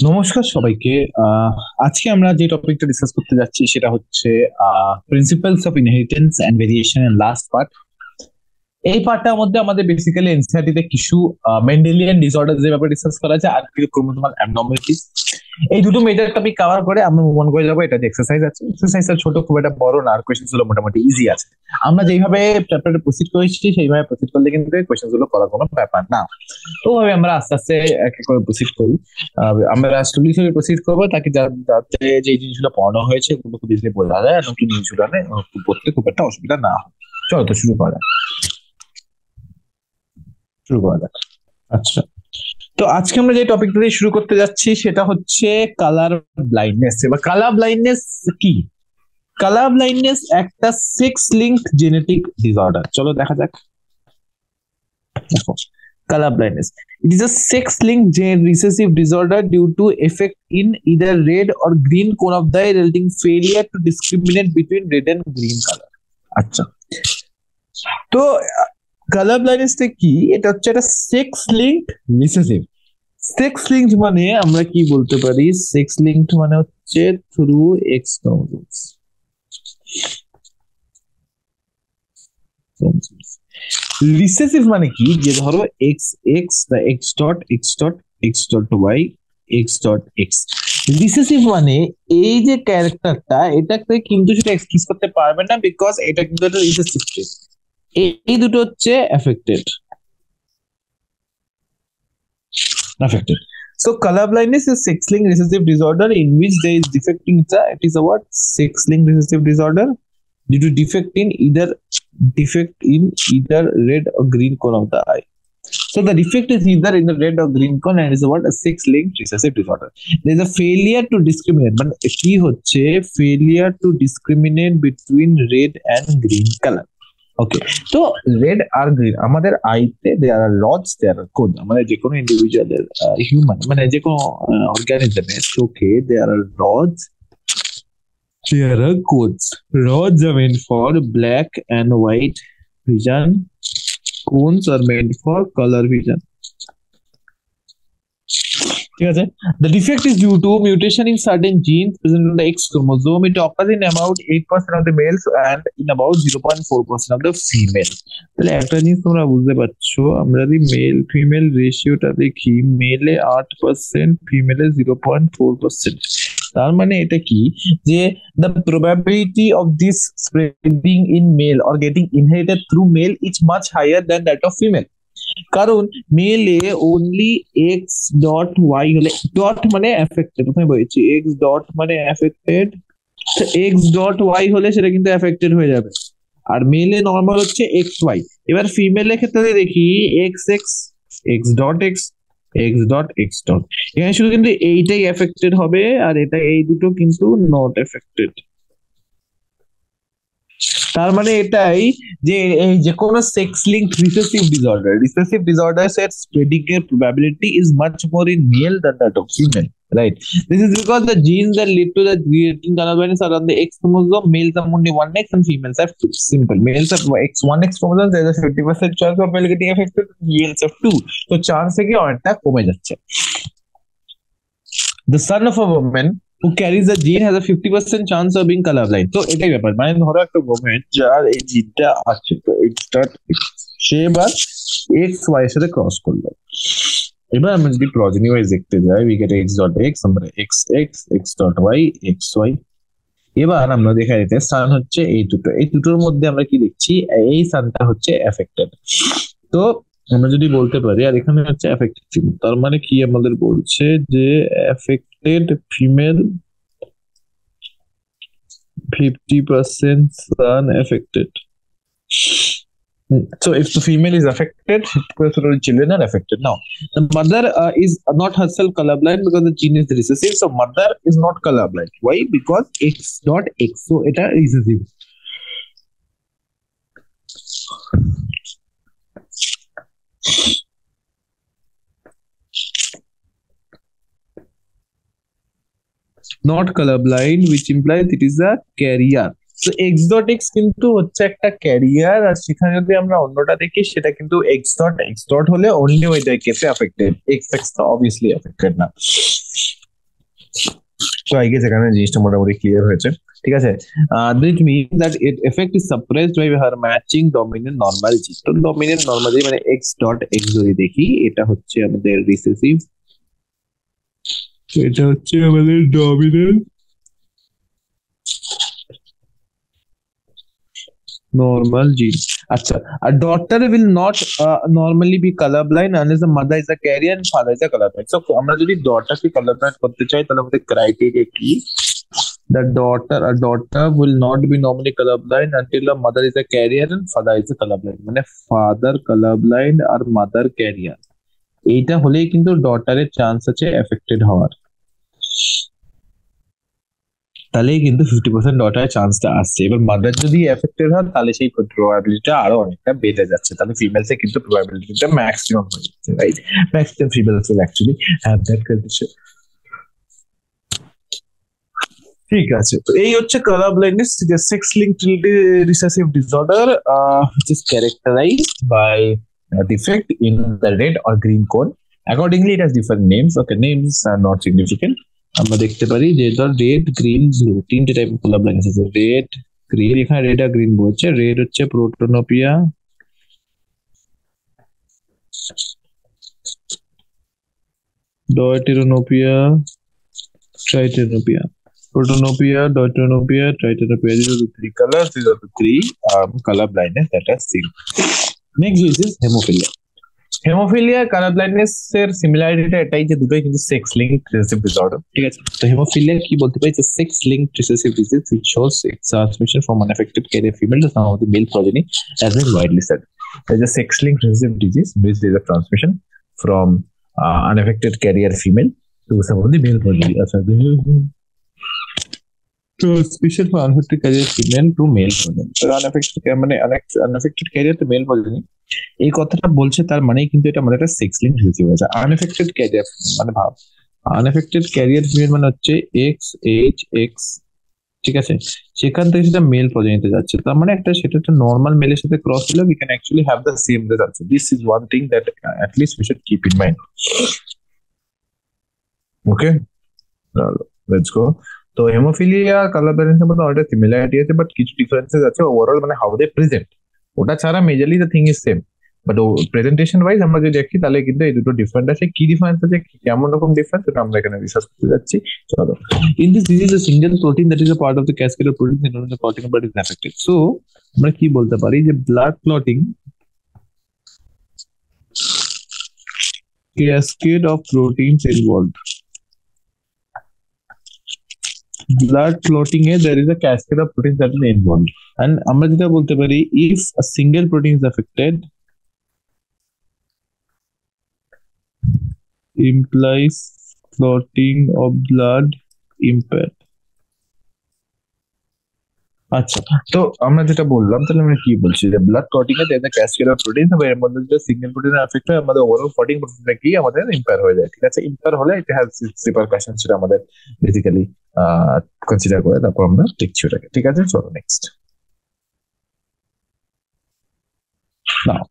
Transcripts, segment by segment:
নমস্কার সবাইকে। আজকে আমরা যে টপিকটা ডিসকাস করতে যাচ্ছি সেটা হচ্ছে principles of inheritance and variation এর লাস্ট পার্ট। এই পার্টটার মধ্যে আমাদের বেসিক্যালি এনসিইআরটি তে কিছু মেন্ডেলিয়ান ডিসঅর্ডার যে ব্যাপারে ডিসকাস করা যায় আর কিছু ক্রোমোসোমাল অ্যাবনর্মালিটিস। এই দুটো মেজর টপিক কভার করে আমরা মনে করে যাবো এটা যে এক্সারসাইজ আছে, এক্সারসাইজটা ছোট, খুব একটা বড় না, আর কোয়েশ্চেন গুলো মোটামুটি ইজি আছে। আমরা যেইভাবে চ্যাপ্টারে প্রসিড করেছি সেইভাবে প্রসিড করলে কিন্তু কোয়েশ্চেন গুলো করার কোনো ব্যাপার না। তো ভাবে আমরা আস্তে আস্তে এক এক করে প্রসিড করি। আমরা স্টোরি হিসেবে প্রসিড করবো তাকে যাতে যে জিনিসগুলো পড়ানো হয়েছে ওগুলো খুব ইজিলি বোঝা যায় আর নতুন জিনিসগুলো পড়তে খুব একটা অসুবিধা না হয়। চলো তো শুরু করা যাক। শুরু করা যাক। আচ্ছা, তো আজকে আমরা যে টপিকটা দিয়ে শুরু করতে যাচ্ছি সেটা হচ্ছে কালার ব্লাইন্ডনেস। এবার কালার ব্লাইন্ডনেস কি? কালার ব্লাইন্ডনেস একটা সেক্স লিঙ্কড জেনেটিক ডিসঅর্ডার। চলো দেখা যাক। Color blindness. It is a sex-linked gene recessive disorder due to effect in either red or green cone of the eye, resulting failure to discriminate between red and green color. আচ্ছা, তো colour ব্লাইন্ডনেসটা কি? এটা হচ্ছে একটা sex linked recessive. Sex linked মানে আমরা কি বলতে পারি? সেক্স লিঙ্কড মানে হচ্ছে থ্রু এক্স ক্রোমোসোমস। রিসেসিভ মানে কি? যে ধরো X X X dot X dot X dot Y X dot X. Recessive মানে এই যে ক্যারেক্টারটা এটাকে কিন্তু সেটা এক্সপ্রেস করতে পারবে না, বিকজ এটা কিন্তু একটা রিসেসিভ ট্রেট। এই দুটো হচ্ছে affected. Affected. So color blindness is sex-linked recessive disorder in which there is defect in the, it is a what? Sex-linked recessive disorder due to defect in either red or green cone of the eye. So the defect is either in the red or green cone and is what? A sex-linked recessive disorder. There is a failure to discriminate. But কি হচ্ছে? Failure to discriminate between red and green color. ওকে, তো red আর green আমাদের আইতে দেয়ার are rods, there R code. মানে যে কোনো ইন্ডিভিজুয়ালের human মানে যে কোনো অর্গানিজমের চোখে there are rods, there are cones. Rods are meant for black and white vision, cones are meant for color vision. ঠিক আছে। The defect is due to mutation in certain genes present on the X chromosome. It occurs in about 8% of the males and in about 0.4% of the female. তাহলে একটা জিনিস তোমরা বুঝতে পারছো, আমরা যদি মেল ফিমেল রেশিওটা দেখি, মেলে 8%, ফিমেলে 0.4%। তার মানে এটা কি যে the probability of this spreading in male or getting inherited through male is much higher than that of female. কারণ মেলে অনলি এক্স ডট ওয়াই হলে, ডট মানে এফেক্টেড, প্রথমে বলেছি এক্স ডট মানে এফেক্টেড, এক্স ডট ওয়াই হলে সেটা কিন্তু এফেক্টেড হয়ে যাবে। আর মেলে নর্মাল হচ্ছে এক্স ওয়াই। এবার ফিমেলের ক্ষেত্রে দেখি x X X dot x X dot X dot, এখানে শুধু কিন্তু এইটাই এফেক্টেড হবে আর এটা এই দুটো কিন্তু নট এফেক্টেড। তার মানে এটাই যে এই যে কোনো সেক্স লিঙ্কড রিসেসিভ ডিসঅর্ডার এর স্প্রেডিং এর probability is much more in male than that of female, right? This is because the genes that lead to the creating color blindness are on the X chromosome. Males have only one X and females have two. Simple. Males have one X chromosome, there is a 50% chance of male getting affected. Males have two. So chance থেকে অনেকটা কমে যাচ্ছে। The son of a woman who carries the gene has a 50% chance of being colorblind. তো এটাই ব্যাপার, মানে ধরো একটা woman যার এই জিনটা আছে, তো সে এবার এক্স ওয়াই এর সাথে ক্রস করলো। এবার আমরা যদি প্রজেনি ওয়াইজ দেখতে যাই, we get X dot X, আমরা X X X dot Y X Y. এবার আমরা দেখা যেতে সান হচ্ছে এই দুটোর মধ্যে আমরা কি দেখছি? এই সানটা হচ্ছে এফেক্টেড। তো আমরা যদি বলতে পারি, আর এখানে হচ্ছে এফেক্টেড ফিমেল, তার মানে কি আমাদের বলছে যে affected female 50% son affected. So if the female is affected, 50% of the children are affected. Now, the mother is not herself colorblind because the gene is recessive. So mother is not colorblind. Why? Because X dot X. So it is recessive. Not colorblind, which implies it is a carrier. So x dot x কিন্তু হচ্ছে একটা career, আর সেখানে যদি আমরা অন্যটা দেখি সেটা কিন্তু x dot হলে অনলি ওইটাই কেসে অ্যাফেক্টেড, x x তো অবভিয়াসলি অ্যাফেক্টেড না। তো আই গেস এখানে জিনিসটা মোটামুটি ক্লিয়ার হয়েছে, ঠিক আছে। That mean that it effect is suppressed by her matching dominant normal G. তো ডমিনেন্ট নরমাল জি মানে এক্স ডট এক্স যদি দেখি, এটা হচ্ছে আমাদের রিসেসিভ, এটা হচ্ছে আমাদের ডমিনেন্ট normal gene. আচ্ছা, a daughter will not normally be colorblind unless the mother is a carrier and father is a colorblind. So আমরা যদি daughter কে colorblind করতে চাই তাহলে আমাদের ক্রাইটেরিয়া কি? A daughter will not be normally colorblind until the mother is a carrier and father is a colorblind. মানে father colorblind আর mother carrier, এইটা হলেই কিন্তু ডটারের চান্স আছে এফেক্টেড হওয়ার। তাহলেই কিন্তু 50% ডটারের চান্সটা আসছে। এবার মাদার যদি এফেক্টেড হয় তাহলে সেই প্রবাবিলিটিটা আরো অনেকটা বেড়ে যাচ্ছে, তাহলে ফিমেলসে কিন্তু প্রবাবিলিটিটা ম্যাক্সিমাম হয়ে যাচ্ছে, right? Maximum females will actually have that condition. ঠিক আছে, তো এই হচ্ছে colour blindness, sex linked recessive disorder which is characterized by a defect in the red or green cone. Accordingly it has different names. Okay, names are not significant. আমরা দেখতে পারি যে ধর রেড গ্রিন ব্লু তিনটে type of colour blindness আছে। Red green, এখানে red আর green বলছে। Red হচ্ছে প্রোটোনোপিয়া, ডয়টেরোনোপিয়া, ট্রাইটেরোনোপিয়া। Protonopia, deuteranopia, triterapia. These are the three colors. These are the three color blindness that are seen. Next is hemophilia. Hemophilia color blindness এর সিমিলারিটিটা এটাই যে দুটোই কিন্তু sex linked recessive disorder, ঠিক আছে। তো হেমোফিলিয়া কি বলতে পারি? Sex linked recessive disease which shows sex transmission from unaffected carrier female to some of the male progeny has been widely said. There is a sex linked recessive disease which is a transmission from unaffected carrier female to some of the male progeny. Transmission from unaffected carrier female to male progeny. So unaffected carrier to male progeny, এই কথাটা বলছে তার মানে কিন্তু এটা আমাদের একটা sex link receive হয়েছে। আনএফেক্টেড ক্যারিয়ার মানে ভাব, আনএফেক্টেড ক্যারিয়ার ফিমেল মানে হচ্ছে এক্স এইচ এক্স, ঠিক আছে, সেখান থেকে সেটা মেল প্রজেনিতে যাচ্ছে, তার মানে সেটা একটা নর্মাল মেলের সাথে ক্রস হলে we can actually have the same result. This is one thing that at least we should keep in mind. Okay, let's go. তো হেমোফিলিয়া কালার ব্যালেন্সের মধ্যে অনেকটা সিমিলারিটি আছে, বাট কিছু ডিফারেন্সেস আছে ওভারঅল, মানে হাউ দে প্রেজেন্ট ওটা ছাড়া majorly the thing is same. But presentation wise আমরা যদি দেখি তাহলে কিন্তু এই দুটো ডিফারেন্ট আছে। কি ডিফারেন্স আছে, কেমন রকম ডিফারেন্স, এটা আমরা এখানে রিসার্চ করতে যাচ্ছি। চলো, in this disease a single protein that is a part of the cascade of proteins in the clotting part is affected. So আমরা কি বলতে পারি যে blood clotting cascade of proteins involved, blood clotting A there is a cascade of proteins that are involved, and আমরা যেটা বলতে পারি if a single protein is affected implies clotting of blood impaired. আচ্ছা, তো আমরা যেটা বললাম তাহলে আমরা কি বলছি যে blood clotting A there is a cascade of proteins, এর মধ্যে যদি সিঙ্গেল প্রোটিন এফেক্ট হয় আমাদের ওভারঅল ক্লটিং প্রসেসটা কি আমাদের ইম্পেয়ার হয়ে যায়, ঠিক আছে। ইম্পেয়ার হলে এটা হ্যাজ রিপারকাশন, সেটা আমাদের বেসিক্যালি কনসিডার করে তারপর আমরা দেখছি ওটাকে, ঠিক আছে। চলো next. Now,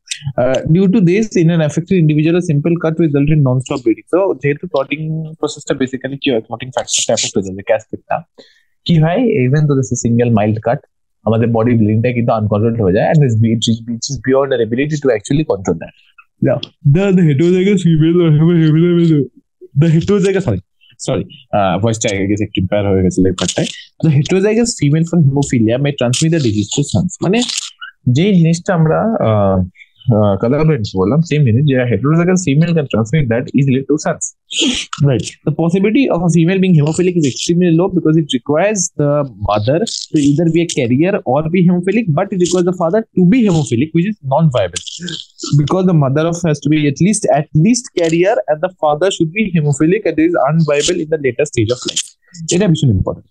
due to this, in an affected individual, a simple cut will result in non-stop bleeding. So, যেহেতু ক্লটিং প্রসেসটা বেসিক্যালি কি হয়, ক্লটিং ফ্যাক্টরটা এফেক্ট হয়ে যাবে, ক্যাসকেডটা কি হয়, ইভেন তো দিস সিঙ্গেল মাইল্ড কাট আমাদের বডি ব্লিডিংটা কিন্তু আনকন্ট্রোলড হয়ে যায়, and this which is beyond our ability to actually control that. Now, the heterozygous female or the heterozygous sorry ভয়েসটা আগে গেছে একটু ইম্পেয়ার হয়ে গেছে লেখাটায়। The heterozygous female from hemophilia may transmit the disease to sons. মানে যে জিনিসটা আমরা কালার ব্লাইন্ডনেস বললাম, সেম জিনিস যে heterozygous female can transmit that easily to sons, right? The possibility of a female being hemophilic is extremely low because it requires the mother to either be a carrier or be hemophilic, but it requires the father to be hemophilic, which is non-viable because the mother has to be at least carrier and the father should be hemophilic, and it is unviable in the later stage of life. এটা ভীষণ important.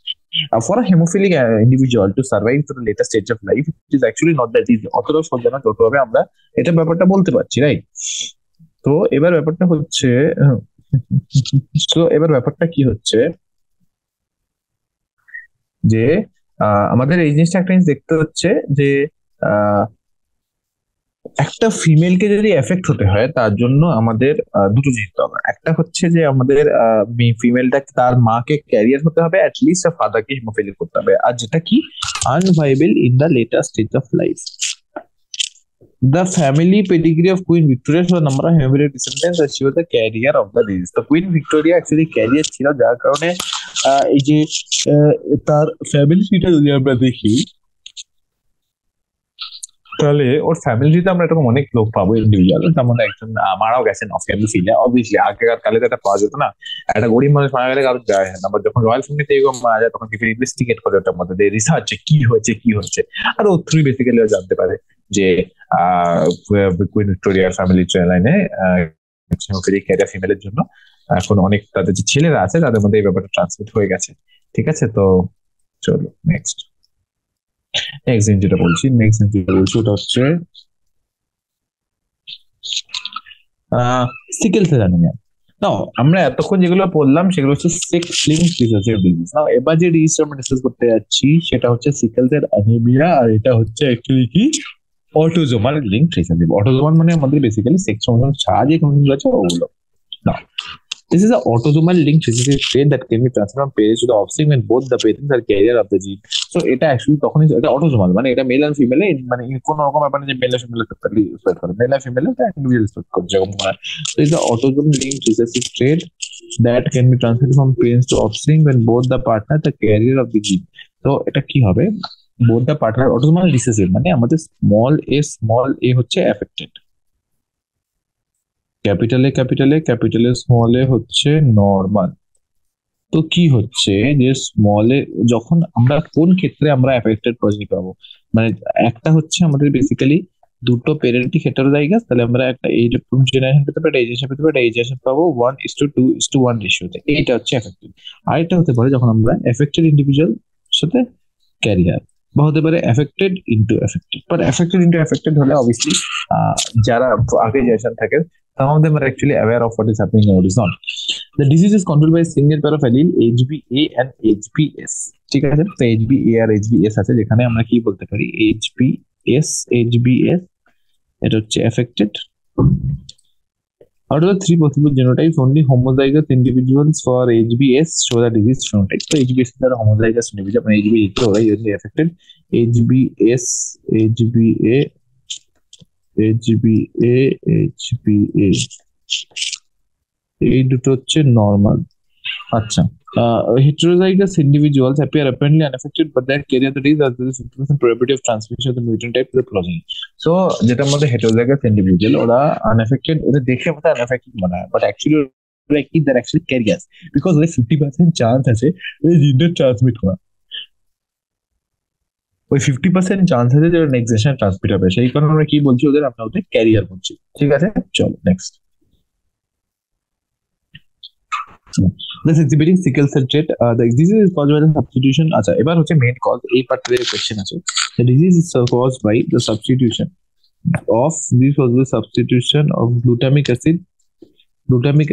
For a hemophilic individual to survive to the later stage of life, it is actually not that easy. অতটাও সহজ না যতভাবে আমরা এটা ব্যাপারটা বলতে পারছি, রাইট? তো এবার ব্যাপারটা হচ্ছে কি হচ্ছে যে আমাদের এই জিনিসটা একটা জিনিস দেখতে হচ্ছে যে একটা ফিমেলকে যদি এফেক্ট হতে হয় তার জন্য আমাদের দুটো জিনিস দরকার। একটা হচ্ছে যে আমাদের ফিমেলটা তার মাকে ক্যারিয়ার হতে হবে, অ্যাটলিস্ট তার ফাদারকে হিমোফিলিয়া করতে হবে, আর যেটা কি unviable in the later stage of life. The family pedigree of Queen Victoria shows a number of hemophiliac descendants and she was the carrier of the disease. তো Queen Victoria actually carrier ছিল, যার কারণে এই যে তার family ট্রিটা যদি আমরা দেখি তাহলে ওর ফ্যামিলিতে আমরা এরকম অনেক লোক পাবো ইন্ডিভিজুয়াল, তার মধ্যে একজন মারাও গেছেন অফ হেমোফিলিয়া। অবভিয়াসলি আগেকার কালে তো এটা পাওয়া যেত না, একটা গরিব মানুষ মারা গেলে কারো যায় না, বাট যখন রয়্যাল ফ্যামিলিতে এরকম মারা যায় তখন কিছু ইনভেস্টিগেট করে ওটার মধ্যে রিসার্চ কি হচ্ছে আর ওর থ্রু বেসিক্যালি জানতে পারে যে কুইন ভিক্টোরিয়ার ফ্যামিলি লাইনে হেমোফিলিক ক্যারিয়ার ফিমেলের জন্য এখন অনেক তাদের যে ছেলেরা আছে তাদের মধ্যে এই ব্যাপারটা ট্রান্সমিট হয়ে গেছে। ঠিক আছে, তো চলো নেক্সট নেক্সট ওটা হচ্ছে সিকেল সেল অ্যানিমিয়া। নাও আমরা এতক্ষণ যেগুলো পড়লাম সেগুলো হচ্ছে সেক্স লিঙ্কড রিসেসিভ ডিজিজ। নাও এবার যে ডিজিজটা আমরা ডিসকাস করতে যাচ্ছি সেটা হচ্ছে সিকেল সেল অ্যানিমিয়া, আর এটা হচ্ছে অ্যাকচুয়ালি কি অটোজোমাল লিঙ্কড রিসেসিভ। অটোজোমাল মানে আমাদের বেসিক্যালি সেক্স ক্রোমোসোম ছাড়া যে ক্রোমোসোম আছে ওগুলো। নাও this is an autosomal linked recessive trait that can be transferred from parents to the offspring when both the parents are carrier of the gene. So এটা actually তখনই এটা autosomal, মানে এটা mail and female, মানে কোনো রকম ব্যাপার না যে মেল আর ফিমেল স্প্রেড করে, মেল আর ফিমেল ইন্ডিভিজুয়াল স্প্রেড করে যেরকম হয়। So it's an autosomal linked recessive trait that can be transferred from parents to offspring when both the partner the carrier of the gene. তো এটা কি হবে, both the partner autosomal recessive মানে আমাদের small এ হচ্ছে অ্যাফেক্টেড, ক্যাপিটাল এ স্মল এ হচ্ছে normal. তো কি হচ্ছে যে স্মল এ যখন আমরা কোন ক্ষেত্রে আমরা অ্যাফেক্টেড প্রজেনি পাবো, মানে একটা হচ্ছে আমাদের বেসিক্যালি দুটো পেরেন্টই হেটারোজাইগাস, তাহলে আমরা একটা এই জেনারেশন পেতে পারি, এই জেনারেশন পেতে পারি, এই জেনারেশন পাবো 1:2:1 রেশিওতে। এইটা হচ্ছে অ্যাফেক্টেড। আরেকটা হতে পারে যখন আমরা এফেক্টেড ইন্ডিভিজুয়াল সাথে ক্যারিয়ার, বা হতে পারে affected into affected. But affected into affected হলে অবভিয়াসলি যারা আগে জেনারেশন থাকে some of them are actually aware of what is happening and what is not. The disease is controlled by a single pair of allele HBA and HBS. ঠিক আছে, তো HBA আর HBS আছে, যেখানে আমরা কি বলতে পারি HBS এটা হচ্ছে affected. Out of the three possible genotypes, only homozygous individuals for HBS show the disease phenotype. So HBS is a homozygous individual, and HBS is already affected. HBA এই দুটো হচ্ছে নর্মাল। আচ্ছা, heterozygous individuals appear apparently unaffected but they carry the disease as there is 50% probability of transmission of the mutant type to the progeny. So যেটার মধ্যে heterozygous individual ওরা unaffected, ওদের দেখে মতো unaffected মনে হয়, but actually like they're actually carriers because ওদের 50% chance আছে এই জিনটা ট্রান্সমিট করা, ওই 50% চান্স আছে যে নেক্সট জেনারেশনে ট্রান্সমিট হবে, সেই কারণে আমরা কি বলছি ওদের, আমরা ওদের ক্যারিয়ার বলছি। ঠিক আছে, চলো next. This exhibiting sickle cell trait, the disease is caused by the substitution. আচ্ছা, এবার হচ্ছে মেইন কজ, এই পার্টের কোশ্চেন আছে। The disease is caused by the substitution of glutamic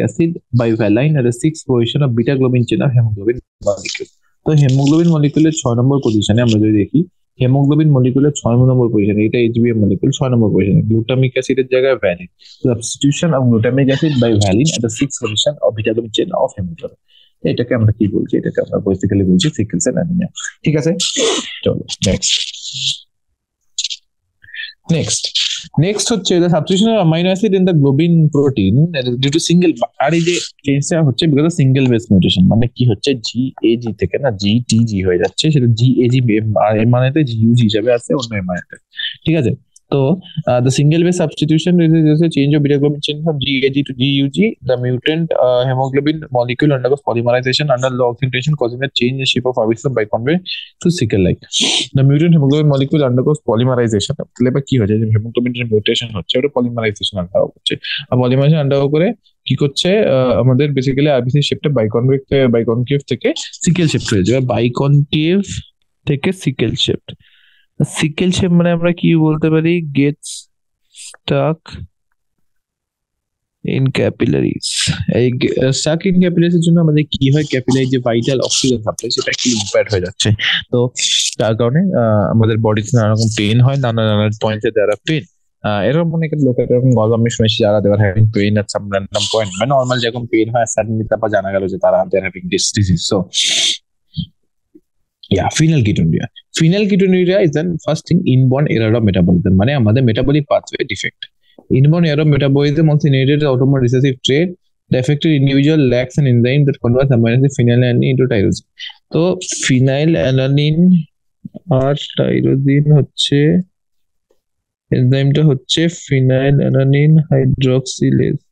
acid by valine at the 6th position of beta globin chain of hemoglobin molecule. তো haemoglobin মলিকুলের 6 নম্বর পজিশনে আমরা যদি দেখি, হেমোগ্লোবিন মলিকুলের 6 নম্বর পজিশনে, এটা HbA মলিকুল 6 নম্বর পজিশনে, গ্লুটামিক অ্যাসিডের জায়গায় valine, substitution of glutamic acid by valine at the 6th position of beta globin chain of haemoglobin. এটাকে আমরা কি বলছি, এটাকে আমরা বেসিক্যালি বলছি সিকেল সেল অ্যানিমিয়া। ঠিক আছে, চলো নেক্সট হচ্ছে the substitution of amino acid in the globin protein due to single, আর এই যে চেঞ্জটা হচ্ছে because of single base mutation, মানে কি হচ্ছে GAG থেকে না GTG হয়ে যাচ্ছে, সেটা GAG আর এমআরএনএতে GUG হিসাবে আসছে অন্য এমআরএনএতে। ঠিক আছে, তো the single base substitution is a change of beta globin chain from GAG to GUG. The mutant hemoglobin molecule undergoes polymerization under low oxidation, causing a change in shape of abyssal biconvey to sickle-like. The mutant hemoglobin molecule undergoes polymerization. তাহলে বা কি হচ্ছে, যে হেমোগ্লোবিনের mutation হচ্ছে ওটা polymerisation undergo করছে, আর polymerisation undergo করে কি করছে আমাদের বেসিক্যালি আরবিসি শেপটা বাইকনকেভ থেকে সিকেল শেপ হয়ে যাবে, বাইকনকেভ থেকে সিকেল শেপ। সিকেল শেপ মানে আমরা কি বলতে পারি, গেটস স্টাক ইন ক্যাপিলারিজ। এই স্টাক ইন ক্যাপিলারিজ এর জন্য আমাদের কি হয়, ক্যাপিলারি যে ভাইটাল অক্সিজেন সাপ্লাই সেটা কি ইম্প্যাক্ট হয়ে যাচ্ছে, তো তার কারণে আমাদের বডিতে নানা রকম পেন হয়, নানা পয়েন্টে দ্বারা পেন, এরকম অনেক লোকের এরকম গল্প আমি শুনেছি যারা they're having pain at some random point, মানে নর্মাল যেরকম পেইন হয় সাডেনলি তারপর জানা গেল যে তারা they're having this disease. So yeah, phenylketonuria. Phenylketonuria is the first thing inborn error of metabolism, মানে আমাদের metabolic pathway defect. Inborn error of metabolism also inherited autosomal recessive trait. The affected individual lacks an enzyme that converts amino acid phenylalanine into tyrosine. তো phenylalanine আর tyrosine হচ্ছে এনজাইমটা হচ্ছে phenylalanine hydroxylase,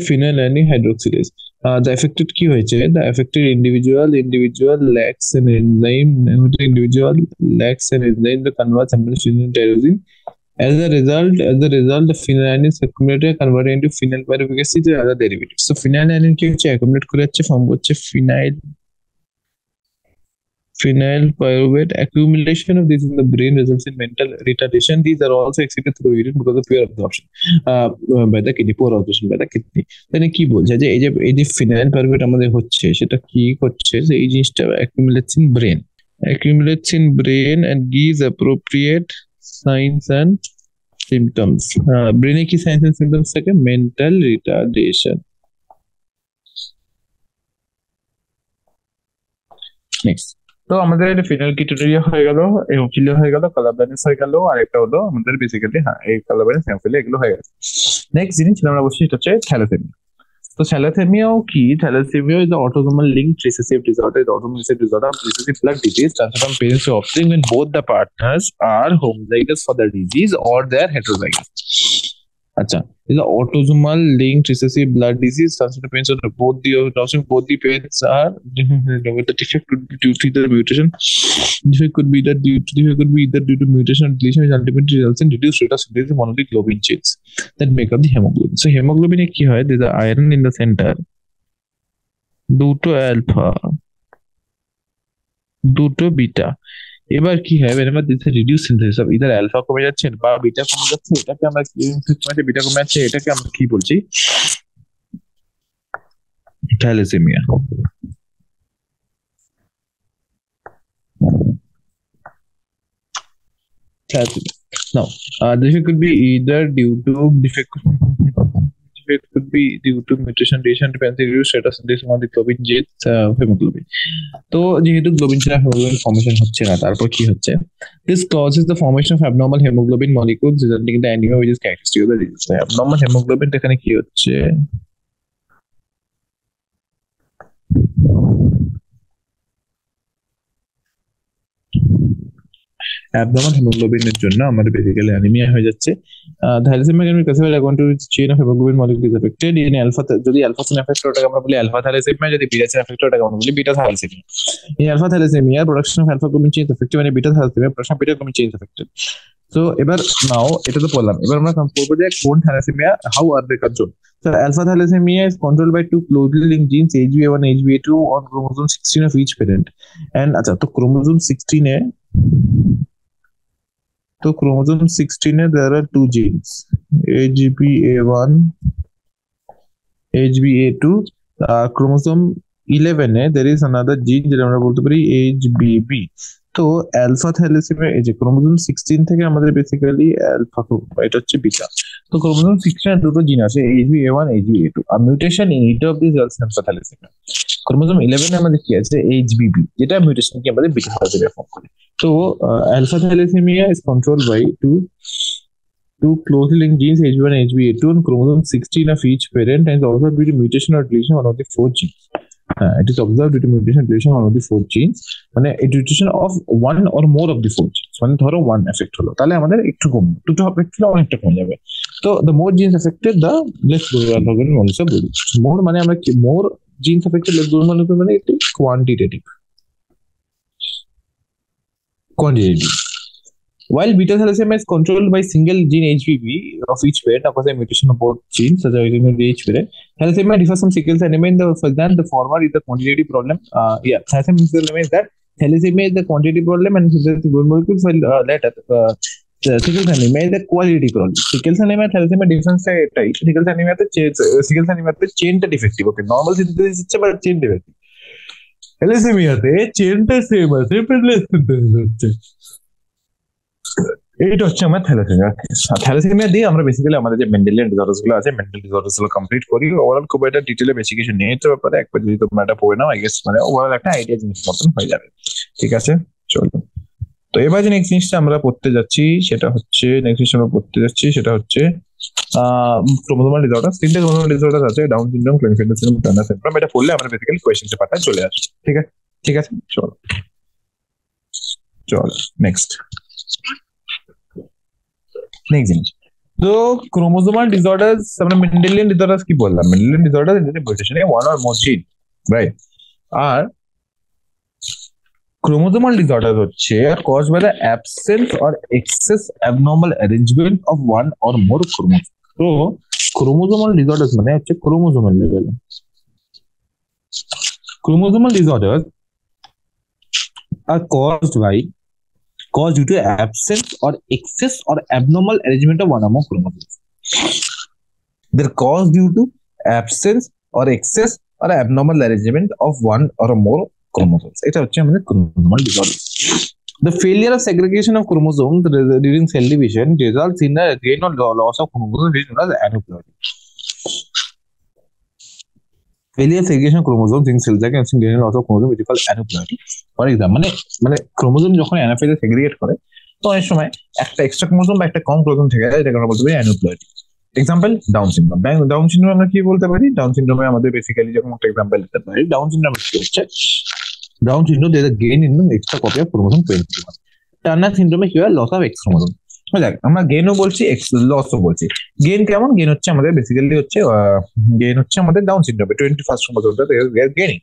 phenylalanine hydroxylase. The affected কি হয়েছে, the affected individual lacks an enzyme, that converts amino acid into tyrosine. As a result, the phenylalanine is accumulated converted into phenyl pyruvic acid and other derivatives. So phenylalanine কি হচ্ছে accumulate করে যাচ্ছে, form করছে phenyl pyruvate. Accumulation of this in the brain results in mental retardation. These are also excreted through urine because of poor absorption by the kidney, poor absorption by the kidney. তাহলে কি বলছে যে এই যে phenyl pyruvate আমাদের হচ্ছে সেটা কি করছে, যে এই জিনিসটা accumulates in brain and gives appropriate signs and symptoms. ব্রেনে কি সাইন্স এন্ড সিমটমস থাকে, মেন্টাল রিটার্ডেশন। নেক্সট, তো আমাদের phenylketonuria হয়ে গেল, হেমোফিলিয়া হয়ে গেল, কালাব্লানিস হয়ে গেল, আরেকটা হলো আমাদের বেসিক্যালি এই কালাব্লানিস হেমোফিলিয়া এগুলো হয়ে গেছে। নেক্সট জিনিস আমরা বলছি সেটা হচ্ছে থ্যালাসেমিয়া। তো থ্যালাসেমিয়াও কি, thalassaemia is the autosomal linked recessive disorder, recessive blood disease transferred from parents to offspring when both the partners are homozygous for the disease or they are heterozygous. আচ্ছা, is the autosomal linked recessive blood disease transferred to parents, or both the parents are the defect could be due to the mutation. Defect could be either due to mutation or deletion, which ultimately results in reduced rate of synthesis of one of the globin chains that make up the hemoglobin. So hemoglobin কি হয়, there is a iron in the center, দুটো alpha দুটো beta. এবার কি হয়, whenever this is reduced synthesis of either alpha কমে যাচ্ছে বা বিটা কমে যাচ্ছে, এটাকে আমরা বিটা কমে যাচ্ছে, এটাকে আমরা কি বলছি, thalassaemia. Now, defect could be either due to defect could be due to mutation, deletion, depends on status of this one, the globin genes, hemoglobin. তো যেহেতু গ্লোবিন ছাড়া হেমোগ্লোবিন ফর্মেশন হচ্ছে না, তারপর কি হচ্ছে, this causes the formation of abnormal hemoglobin molecules resulting in the anemia which is characteristic of the disease. abnormal hemoglobin এখানে কি হচ্ছে, abnormal hemoglobin এর জন্য আমাদের বেসিক্যালি অ্যানিমিয়া হয়ে যাচ্ছে। Thalassaemia can be classified according to which chain of hemoglobin molecule is affected. in alpha, যদি alpha chain affect ওটাকে আমরা বলি alpha thalassemia, যদি beta chain affect ওটাকে আমরা বলি beta thalassemia. in alpha thalassemia, production of alpha globin chain is affected, when beta thalassemia, production of beta globin chain is affected. So এবার নাও এটা তো বললাম, এবার আমরা করবো যে কোন thalassaemia, how are they controlled. So alpha thalassemia is controlled by two closely linked genes, HbA1 HbA2 on chromosome 16 of each parent. and আচ্ছা, তো chromosome 16 A there are two genes, HbA1 HbA2. chromosome 11 A there is another gene যেটা আমরা বলতে পারি HbB. তো alpha thalassaemia এই যে chromosome 16 থেকে আমাদের বেসিক্যালি অ্যালফা, এটা হচ্ছে বিটা। তো ক্রোমোজোম 16 এর দুটো জিন আছে, HbA1 HbA2, আর mutation in each of this results in alpha thalassaemia. Chromosome 11 এ আমাদের কি আছে, HbB, যেটা মিউটেশন কি আমাদের বিটা থ্যালাসেমিয়া ফর্ম করে। তো alpha thalassemia is controlled by two closely linked genes, HbA1 and HbA2, on chromosome 16 of each parent, and is also due to mutation or deletion of one of the four genes. It is observed due to mutation or deletion of one of the four genes, মানে deletion of one or more of the four genes, মানে ধরো one affect হলো, তাহলে আমাদের একটু কমবে, দুটো affect হলে অনেকটা কমে যাবে। তো the more genes affected, the less globin molecule produce. More মানে আমরা কি, more genes affected, less globin molecule, মানে একটু quantitative. While beta thalassemia is controlled by single gene HbB of each parent, occurs a mutation of both genes, such as in each parent. Thalassemia differs from sickle cell anemia in the former is the quantitative problem. Thalassemia is that thalassemia is the quantity problem and the globin molecules, while later sickle cell anemia is the quality problem. Sickle cell anemia thalassemia difference type. Sickle cell anemia তে চেইনটা defective, ওকে, normal synthesis হচ্ছে but chain defective. থ্যালাসেমিয়াতে চেইনটা same আছে, but less synthesis হচ্ছে। এইটা হচ্ছে আমার thalassaemia case. Thalassaemia দিয়ে আমরা basically আমাদের যে মেন্ডেলিয়ান ডিসঅর্ডার্স গুলো আছে, মেন্টাল ডিসঅর্ডার্স গুলো কমপ্লিট করি। ওভারঅল খুব একটা ডিটেলে বেশি কিছু নেই তো ব্যাপারে, একবার যদি তোমরা এটা পড়ে নাও আই গেস মানে ওভারঅল একটা আইডিয়া জিনিস মতন হয়ে যাবে। ঠিক আছে, চলো। তো এবার যে নেক্সট জিনিসটা আমরা পড়তে যাচ্ছি সেটা হচ্ছে ক্রোমোসোমাল ডিসঅর্ডার। তিনটে ক্রোমোসোমাল ডিসঅর্ডার আছে, Down syndrome, Klinefelter syndrome, Turner syndrome. এটা পড়লে আমরা বেসিক্যালি কোয়েশ্চেনস পাতায় চলে আসবে। ঠিক আছে, ঠিক আছে, চলো চলো নেক্সট নেক্সট জিনিস। তো ক্রোমোসোমাল ডিসঅর্ডার্স, আমরা মেন্ডেলিয়ান ডিসঅর্ডার্স কি বললাম? Mendelian disorder is the mutation in one or more জিন, রাইট? আর chromosomal disorder হচ্ছে caused by the absence or excess abnormal arrangement of one or more chromosome. তো chromosomal disorders মানে হচ্ছে chromosomal level. Chromosomal disorders are caused due to absence or excess or abnormal arrangement of one or more chromosomes. They're caused due to absence or excess or abnormal arrangement of one or more chromosomes. এটা হচ্ছে আমাদের chromosomal disorder. The failure of segregation of chromosomes during cell division results in a gain or loss of chromosomes, which is known as aneuploidy. Failure of segregation of chromosomes in cells like gain or loss of chromosomes, which is called aneuploidy. For example, মানে chromosome যখন অ্যানাফেজে segregate করে তো অনেক সময় একটা extra chromosome বা একটা কম chromosome থেকে যায়, এটাকে আমরা বলতে পারি অ্যানিউপ্লয়েডি। Example down syndrome. Down syndrome আমরা কি বলতে পারি? ডাউন সিনড্রোমে আমাদের বেসিক্যালি যখন একটা এক্সাম্পল দিতে পারি, ডাউন সিনড্রোম কি হচ্ছে? Down syndrome there is a gain in the extra copy of chromosome 21. Turner সিনড্রোমে কি হয়? Loss of X chromosome. দেখ আমরা গেনও বলছি, এক্স লসও বলছি। গেন কেমন? গেন হচ্ছে আমাদের বেসিক্যালি হচ্ছে গেন হচ্ছে আমাদের ডাউন সিনড্রোমে 21st ক্রোমোসোমটা গেনিং।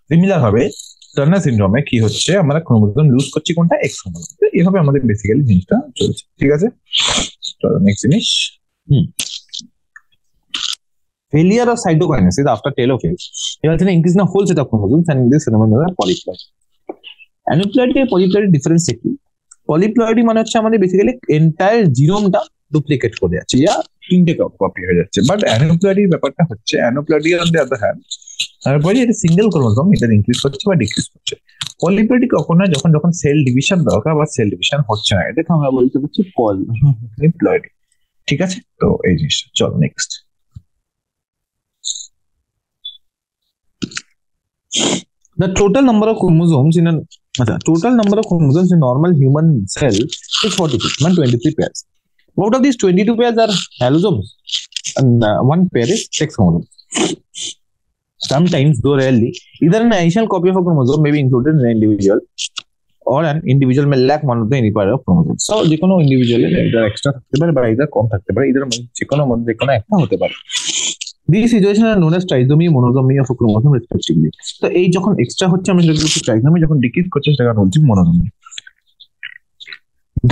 সিমিলার ভাবে টার্নার সিনড্রোমে কি হচ্ছে? আমরা ক্রোমোসোম লুজ করছি কোনটা? X chromosome. এইভাবে আমাদের বেসিক্যালি জিনিসটা চলছে। ঠিক আছে, চলো নেক্সট জিনিস। Failure of cytokinesis after telophase results in an increase in a whole set of chromosomes, and this phenomenon is polyploidy. Aneuploidy আর polyploidy ডিফারেন্স কি? পলিপ্লয়েডি মানে হচ্ছে আমাদের বেসিক্যালি এন্টায়ার জিনোমটা ডুপ্লিকেট করে যাচ্ছে, ইয়া তিনটে কপি হয়ে যাচ্ছে। বাট অ্যানিউপ্লয়েডি ব্যাপারটা হচ্ছে, অ্যানিউপ্লয়েডি অন দি আদার হ্যান্ড তারপরে এটা সিঙ্গেল ক্রোমোসোম এটা ইনক্রিজ করছে বা ডিক্রিজ করছে। পলিপ্লয়েডি কখন হয়? যখন সেল ডিভিশন দরকার বা সেল ডিভিশন হচ্ছে না, এটাকে আমরা বলতে পারছি পলিপ্লয়েডি। ঠিক আছে, তো এই জিনিসটা চলো next. The total number of chromosomes in normal human cell is 46, 23 pairs. Out of these 22 pairs are allosomes and one pair is sex chromosomes. Sometimes, though rarely, either an additional copy of a chromosome may be included in an individual, or an individual may lack one of the any pair of chromosomes. So, যে কোনো ইন্ডিভিজুয়ালে either extra থাকতে পারে বা either কম থাকতে পারে, either যে কোনো একটা হতে পারে। These situations are known as trisomy, monosomy of a chromosome respectively. তো এই যখন এক্সট্রা হচ্ছে আমরা যেটা বলছি ট্রাইসোমি, যখন ডিক্রিজ করছে সেটাকে আমরা বলছি monosomy.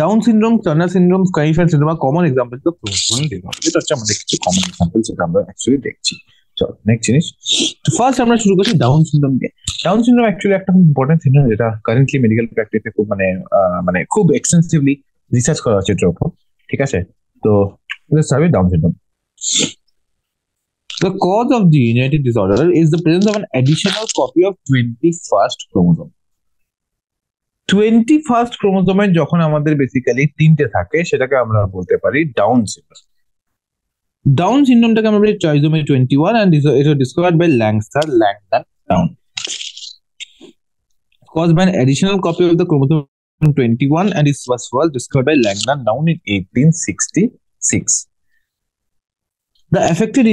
Down syndrome, Turner syndrome, Klinefelter syndrome are common examples of chromosomal disorder. এটা হচ্ছে আমাদের কিছু কমন এক্সাম্পল যেটা আমরা অ্যাকচুয়ালি দেখছি। চলো নেক্সট জিনিস। তো ফার্স্ট আমরা শুরু করছি ডাউন সিনড্রোম দিয়ে। ডাউন সিনড্রোম অ্যাকচুয়ালি একটা খুব ইম্পর্টেন্ট সিনড্রোম যেটা কারেন্টলি মেডিকেল প্র্যাকটিসে খুব মানে খুব এক্সটেন্সিভলি রিসার্চ করা হচ্ছে এটার উপর। ঠিক আছে, তো let's start with down syndrome. The cause of the genetic disorder is the presence of an additional copy of 21st chromosome. 21st chromosome যখন আমাদের বেসিক্যালি তিনটে থাকে সেটাকে আমরা বলতে পারি ডাউন সিনড্রোম। ডাউন সিনড্রোমটাকে আমরা বলি ট্রাইসোমি 21 and it was discovered by Langdon Down. Caused by an additional copy of the chromosome 21 and it was first discovered by Langdon Down in 1866. The affected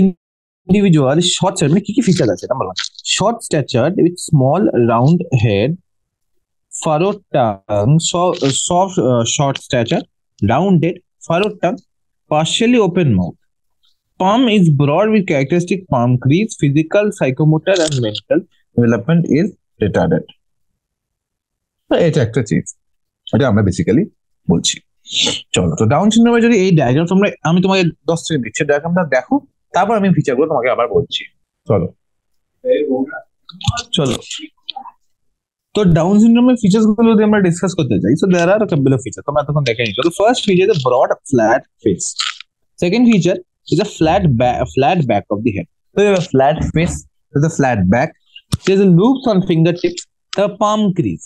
individual is short stature, কি feature আছে? Number 1, short stature with small round head, furrowed tongue, soft short stature, rounded, furrowed tongue, partially open mouth. Palm is broad with characteristic palm crease. Physical, psychomotor and mental development is retarded. এটা একটা cheese, এটা আমরা basically বলছি। চলো, তো down সিনড্রোমে যদি এই diagram আমি তোমাকে 10 সেকেন্ড দিচ্ছি, ডায়াগ্রামটা দেখো, তারপর আমি ফিচারগুলো তোমাকে আবার বলছি। চলো চলো তো ডাউন সিনড্রোমের ফিচার্স গুলো যদি আমরা ডিসকাস করতে চাই, so there are a couple of feature, তোমরা তখন দেখে নিচ্ছ। তো first feature is broad flat face. Second feature is a flat back of the head. So you have a flat face with a flat back. There is a loops on fingertips, the palm crease.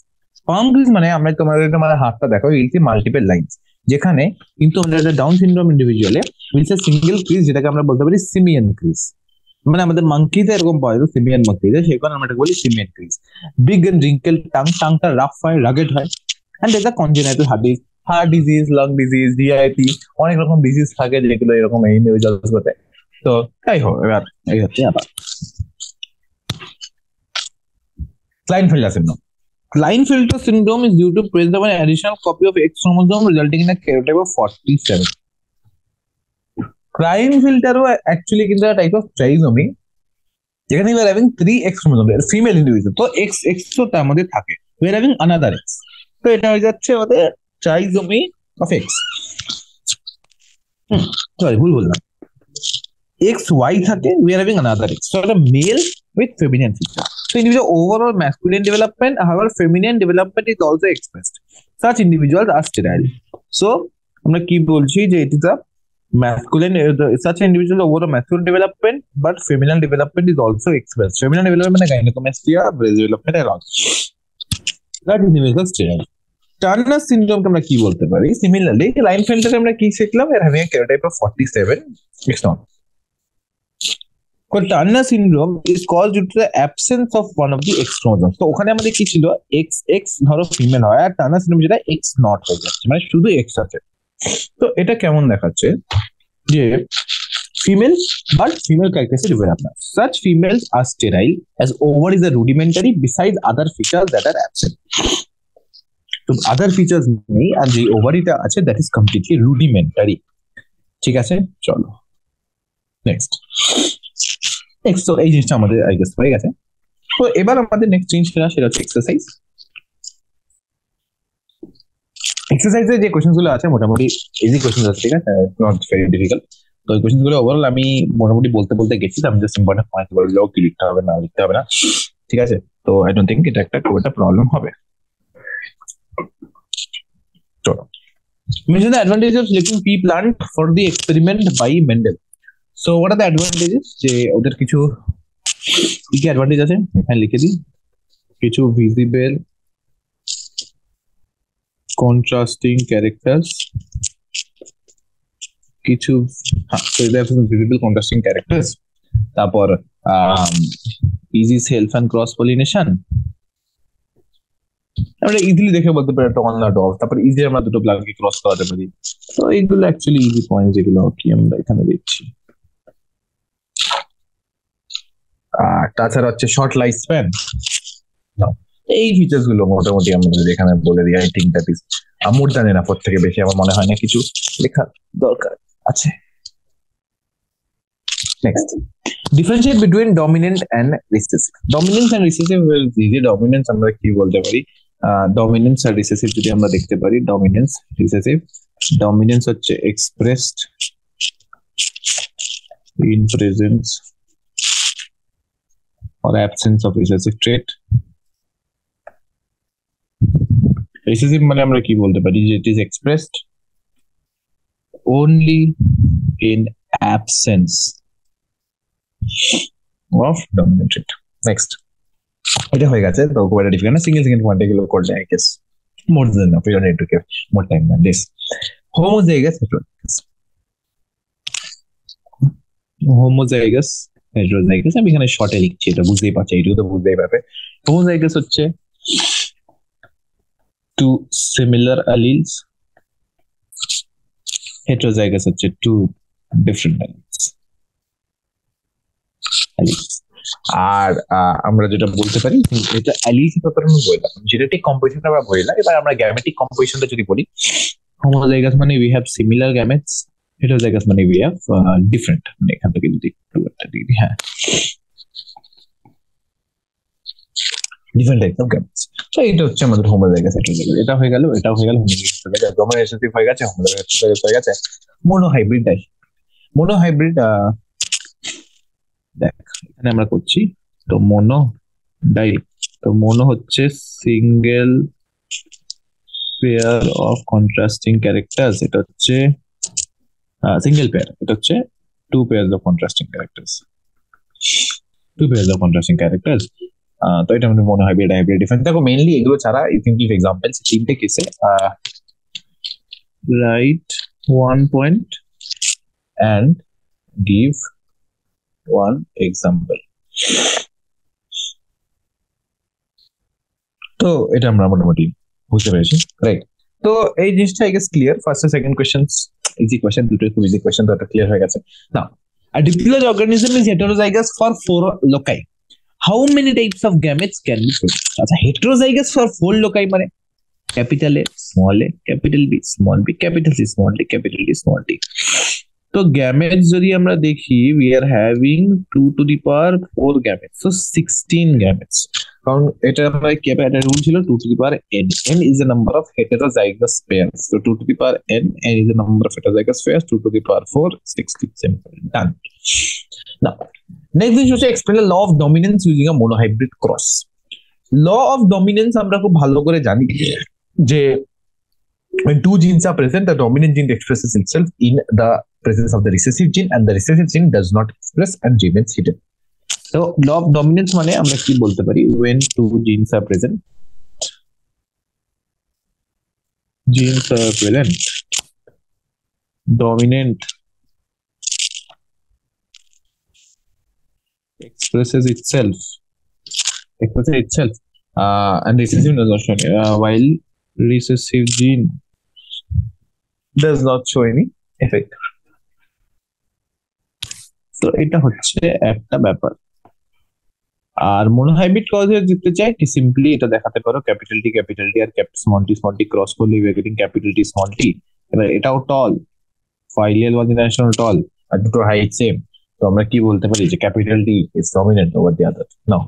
Palm crease মানে আমরা তোমাদের তোমার হাতটা দেখো, it's multiple lines, যেখানে কিন্তু আমাদের Down syndrome ইন্ডিভিজুয়ালে ইটস এ সিঙ্গেল ক্রিজ, যেটাকে আমরা বলতে পারি সিমিয়ান ক্রিজ। মানে আমাদের মাঙ্কিতে এরকম পাওয়া যায় সিমিয়ান মাঙ্কিতে, সেই কারণে আমরা এটাকে বলি simian crease. Big and wrinkled tongue, টাংটা রাফ হয়, রাগেড হয়। And as a congenital heart disease, lung disease, ডিআইটি, অনেক রকম ডিজিজ থাকে যেগুলো এরকম এই ইন্ডিভিজুয়ালস হতে। তো তাই হোক, এবার এই হচ্ছে আবার ক্লাইনফেল্টার syndrome. Klinefelter syndrome is due to presence of an additional copy of X chromosome resulting in a karyotype of 47. Klinefelter actually is a type of trisomy যেখানে we are having 3 X chromosome, female individual, তো X তো তার মধ্যে থাকে, we are having another X, তো এটা হয়ে যাচ্ছে আমাদের trisomy of X। সরি, ভুল বললাম, XY থাকে, we are having another X, so এটা male with feminine feature. So individual overall masculine development, however feminine development is also expressed. Such individuals are sterile. So আমরা কি বলছি যে it is a masculine, such individual overall masculine development but feminine development is also expressed. Feminine development is gynecomastia, breast development and all. That individual is sterile. Turner syndrome আমরা কি বলতে পারি? Similarly, Klinefelter আমরা কি শিখলাম? We are having a karyotype of 47. It's not. Turner syndrome is caused due to the absence of one of the X chromosomes. তো ওখানে আমাদের কি ছিল, XX ধরো ফিমেল হয়, আর টার্নার সিনড্রোম যেটা X নট হয়ে যাচ্ছে, মানে শুধু X আছে। তো এটা কেমন দেখাচ্ছে যে female but female characteristic development. Such females are sterile as ovaries are rudimentary besides other features that are absent. তো other features নেই, আর যে ওভারিটা আছে that is completely rudimentary। ঠিক আছে, চলো নেক্সট। তো এই জিনিসটা আমাদের আই গেস হয়ে গেছে। তো এবার আমাদের নেক্সট জিনিস সেটা হচ্ছে এক্সারসাইজ। এক্সারসাইজে যে কোশ্চেন গুলো আছে মোটামুটি ইজি কোশ্চেন আছে, ঠিক আছে, নট ভেরি ডিফিকাল্ট। তো এই কোশ্চেন গুলো ওভারঅল আমি মোটামুটি বলতে বলতে গেছি, আমি জাস্ট ইম্পর্টেন্ট পয়েন্ট বলবো, কি লিখতে হবে না লিখতে হবে না, ঠিক আছে। তো আই ডোন্ট থিঙ্ক এটা একটা খুব একটা প্রবলেম হবে। চলো, mention the advantages of selecting pea plant for the experiment by Mendel. So what are the advantages? যে ওদের কিছু কি অ্যাডভান্টেজ আছে এখানে লিখে দিই। কিছু ভিজিবল কন্ট্রাস্টিং ক্যারেক্টার্স, কিছু ভিজিবল কন্ট্রাস্টিং ক্যারেক্টার্স, তারপর easy self and cross pollination, আমরা ইজিলি দেখে বলতে পারি একটা অন নট অফ, তারপর ইজি আমরা দুটো প্লাগকে ক্রস করাতে পারি। তো এইগুলো অ্যাকচুয়ালি ইজি পয়েন্ট যেগুলো কি আমরা এখানে দেখছি। তাছাড়া হচ্ছে শর্ট লাইফ স্প্যান, এই ফিচার্স গুলো মোটামুটি আমাদের এখানে বলে দিই। I think that is more than enough, ওর থেকে বেশি আমার মনে হয় না কিছু লেখা দরকার আছে। Next, differentiate between dominant and recessive. Dominance and recessive, যে ডমিনেন্স আমরা কি বলতে পারি, ডমিনেন্স আর রিসেসিভ যদি আমরা দেখতে পারি, ডমিনেন্স রিসেসিভ, ডমিনেন্স হচ্ছে expressed in presence or absence of recessive trait. Recessive মানে আমরা কি বলতে পারি যে it is expressed only in absence of dominant trait. Next, এটা হয়ে গেছে। তো খুব একটা ডিফিকাল্ট না, সিঙ্গেল পয়েন্ট এগুলো করলে I guess more than enough, you don't need to give more time than this. Homozygous heterozygous, homozygous heterozygous আমি এখানে শর্টে লিখছি, এটা বুঝতেই পারছি, এইটুকু তো বুঝতেই পারবে। হোমোজাইগাস হচ্ছে টু সিমিলার অ্যালিলস, হেটেরোজাইগাস হচ্ছে টু ডিফারেন্ট অ্যালিলস। আর আমরা যেটা বলতে পারি এটা অ্যালিলস ব্যাপারে আমি বললাম, জেনেটিক কম্পোজিশন আমরা বললাম। এবার আমরা গ্যামেটিক কম্পোজিশনটা যদি বলি, হোমোজাইগাস মানে we have similar gametes, heterozygous মানে উই হ্যাভ ডিফারেন্ট, মানে এখান থেকে যদি হ্যাঁ ডিফারেন্ট টাইপস অফ গ্যামেটস। তো এটা হচ্ছে আমাদের হোমোজাইগাস হেটেরোজাইগাস। এটা হয়ে গেল, এটাও হয়ে গেল, ডমিনেন্ট হয়ে গেছে, হোমোজাইগাস হয়ে গেছে। মোনোহাইব্রিড, মোনোহাইব্রিড দেখ এখানে আমরা করছি। তো মোনো ডাই, তো মোনো হচ্ছে single pair of contrasting characters, এটা হচ্ছে সিঙ্গেল পেয়ার, এটা হচ্ছে two pairs of contrasting characters, two pairs of contrasting characters. তো এটা আমাদের মনে হয় এটা হাইব্রিড ডিফারেন্স। দেখো মেইনলি এগুলো ছাড়া ইউ ক্যান গিভ এক্সাম্পলস তিনটে কেসে, right 1 point and give one example. তো এটা আমরা মোটামুটি বুঝতে পেরেছি, রাইট? তো এই জিনিসটা I guess clear. First and second questions easy question, দুটো খুব ইজি কোশ্চেন, তো এটা ক্লিয়ার হয়ে গেছে। Now a diploid organism is heterozygous for 4 loci. How many types of gametes can be produced? আচ্ছা, heterozygous for 4 loci মানে capital A, small a, capital B, small b, capital C, small d, capital D, small d. তো gametes যদি আমরা দেখি, we are having 2 to the power 4 gametes, so 16 gametes। কারণ এটা আমরা একটা রুল ছিল 2 to the power n, n is the number of heterozygous pairs, so 2 to the power n, n is the number of heterozygous pairs, 2 to the power 4, 16, simple, done. Now next thing হচ্ছে explain the law of dominance using a monohybrid cross. law of dominance আমরা খুব ভালো করে জানি যে when two genes are present, the dominant gene expresses itself in the presence of the recessive gene and the recessive gene does not express and remains hidden. So law of dominance মানে আমরা কি বলতে পারি, when two genes are present, dominant expresses itself and recessive does not show while recessive gene does not show any effect. তো এটা হচ্ছে একটা ব্যাপার। আর মোনোহাইব্রিড ক্রসে জিততে চাই কি সিম্পলি এটা দেখাতে পারো, ক্যাপিটাল টি আর স্মল টি ক্রস করলে you are getting capital T small T. এবার এটাও টল, ফাইলিয়াল ওয়ান জেনারেশনাল টল, আর দুটো হাইট সেম, তো আমরা কি বলতে পারি যে capital T is dominant over the other. Now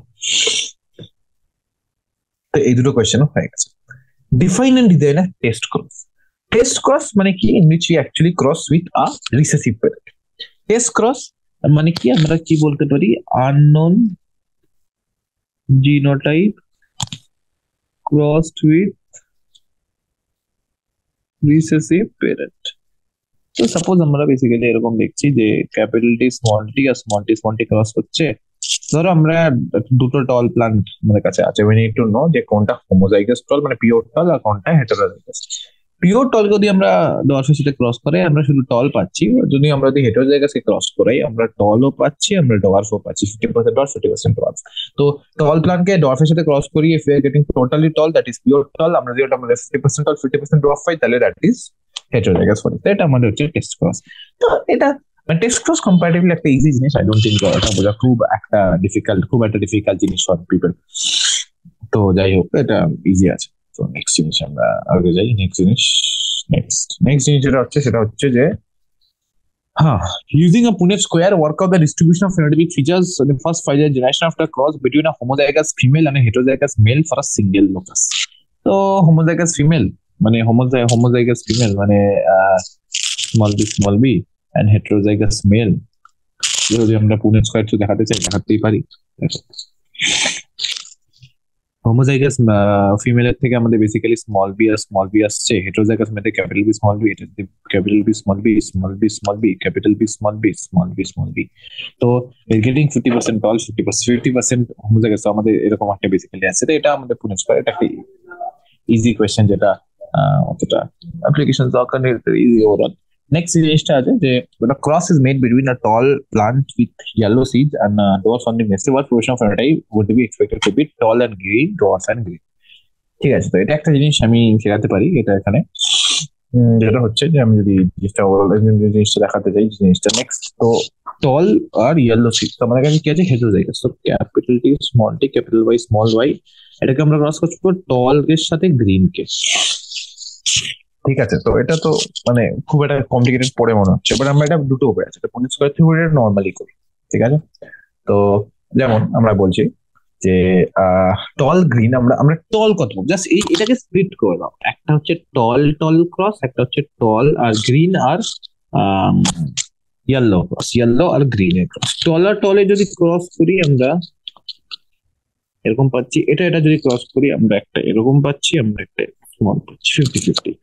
তো এই দুটো কোয়েশ্চেনও হয়ে গেছে। Define and design a test cross. Test cross মানে কি, in which we actually cross with a recessive parent. Test cross মানে কি, আমরা কি বলতে পারি, unknown genotype crossed with recessive parent. তো সাপোজ আমরা বেসিক্যালি এরকম দেখছি যে ক্যাপিটাল টি স্মল টি আর স্মল টি ক্রস হচ্ছে। ধরো আমরা দুটো টল প্লান্ট আমাদের কাছে আছে, we need to know যে কোনটা হোমোজাইগাস টল মানে পিওর টল আর কোনটা হেটেরোজাইগাস। পিওর টল যদি আমরা ডোয়ার্ফের সাথে ক্রস করে আমরা শুধু টল পাচ্ছি, যদি আমরা যদি হেটেরোজাইগাসকে ক্রস করাই আমরা টলও পাচ্ছি, আমরা ডোয়ার্ফও পাচ্ছি, 50% ডোয়ার্ফ 50% ডোয়ার্ফ। তো টল প্লান্টকে ডোয়ার্ফের সাথে ক্রস করি, if we are getting totally tall that is pure টল, আমরা যদি ওটা 50% টল 50% ডোয়ার্ফ পাই তাহলে that is heterozygous for it। এটা আমাদের হচ্ছে টেস্ট ক্রস। তো এটা মানে টেস্ট ক্রস কম্পারেটিভলি একটা ইজি জিনিস, আই ডোন্ট থিংক এটা বোঝা খুব একটা ডিফিকাল্ট জিনিস ফর পিপল। তো যাই হোক এটা ইজি আছে। তো নেক্সট জিনিস আমরা আগে যাই। নেক্সট জিনিস যেটা হচ্ছে সেটা হচ্ছে যে using a Punnett square, work out the distribution of phenotypic features in the first 5 generation after cross between a homozygous female and a heterozygous male for a single locus. তো homozygous female মানে homozygous female মানে small b and heterozygous male যদি আমরা Punnett square দেখাতে চাই দেখাতেই পারি। Homozygous ফিমেলের থেকে আমাদের বেসিক্যালি স্মল বি আসছে, হেটেরোজাইগাস মেয়েতে ক্যাপিটাল বি স্মল বি, এটা capital B small B capital B small B. তো গেটিং 50% টল 50% হোমোজাইগাস, তো আমাদের এরকম একটা বেসিক্যালি আছে। তো এটা আমাদের পুনেট স্কয়ার, এটা একটা ইজি কোয়েশ্চেন যেটা অতটা অ্যাপ্লিকেশন দরকার নেই, ইজি ওভারঅল। নেক্সট জিনিসটা আছে যে the cross is made between a tall plant with yellow seeds and a dwarf on the nest. What proportion of phenotype would be expected to be tall and green, dwarf and green? ঠিক আছে, তো এটা একটা জিনিস আমি শেখাতে পারি। এটা এখানে যেটা হচ্ছে যে আমি যদি জিনিসটা দেখাতে চাই, জিনিসটা নেক্সট। তো টল আর ইয়েলো সিড, তো আমাদের কাছে কি আছে, হেটেরোজাইগাস। তো capital T small T capital Y small Y, এটাকে আমরা ক্রস করবো টল এর সাথে গ্রিন কে। ঠিক আছে, তো এটা তো মানে খুব একটা কমপ্লিকেটেড পড়ে মনে হচ্ছে, বাট আমরা এটা দুটো উপায় আছে, পুনেট স্কয়ার থিওরি নর্মালি করি। ঠিক আছে, তো যেমন আমরা বলছি যে টল গ্রিন, আমরা টল কত জাস্ট এটাকে স্প্লিট করে দাও, একটা হচ্ছে টল ক্রস, একটা হচ্ছে টল আর গ্রিন আর ইয়েলো আর গ্রিন এর ক্রস। টল আর টলে যদি ক্রস করি আমরা এরকম পাচ্ছি, এটা যদি ক্রস করি আমরা একটা এরকম পাচ্ছি, আমরা একটা স্মল পাচ্ছি 50-50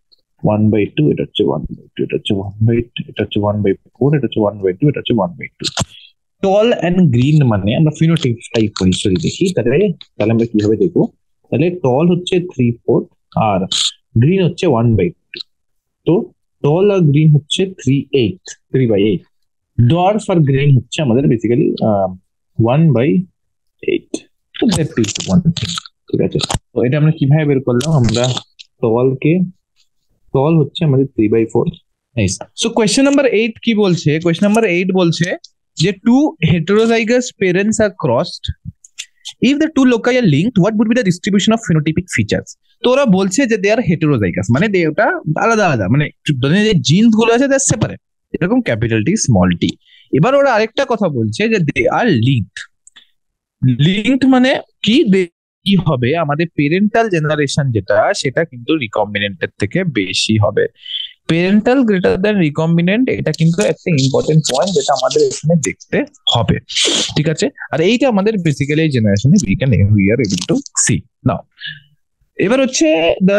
1/2, এটা হচ্ছে 1/2, এটা হচ্ছে 1/2, এটা হচ্ছে 1/4, এটা হচ্ছে 1/2, এটা হচ্ছে 1/2। টল অ্যান্ড গ্রিন মানে আমরা ফিনোটাইপ টাইপ হিস্টোরি দেখি, তাহলে তাহলে আমরা কিভাবে দেখবো, তাহলে টল হচ্ছে 3/4 আর গ্রিন হচ্ছে 1/2। তো টল আর গ্রিন হচ্ছে 3/8। ডোয়ার্ফ আর গ্রিন হচ্ছে আমাদের বেসিক্যালি 1/8। তো দ্যাট ইজ ওয়ান থিং। ঠিক আছে, তো এটা আমরা কিভাবে বের করলাম, আমরা টলকে, টল হচ্ছে আমাদের 3/4। সো কোয়েশ্চেন নাম্বার 8 কি বলছে, কোয়েশ্চেন নাম্বার 8 বলছে যে two heterozygous parents are crossed, if the two loci are linked what would be the distribution of phenotypic features। তো ওরা বলছে যে দে আর হেটেরোজাইগাস মানে ওটা আলাদা আলাদা, মানে যে জিনস গুলো আছে দ্যাট সেপারেট, এরকম ক্যাপিটাল টি স্মল টি। এবার ওরা আরেকটা কথা বলছে যে দে আর লিঙ্কড। লিঙ্কড মানে কি, কি হবে আমাদের পেরেন্টাল জেনারেশন যেটা সেটা কিন্তু রিকম্বিনেন্টের থেকে বেশি হবে। পেরেন্টাল গ্রেটার দ্যান রিকম্বিনেন্ট, এটা কিন্তু একটা ইম্পর্টেন্ট পয়েন্ট যেটা আমাদের এখানে দেখতে হবে। ঠিক আছে, আর এইটা আমাদের বেসিক্যালি জেনারেশনে we are able to see now. এবার হচ্ছে the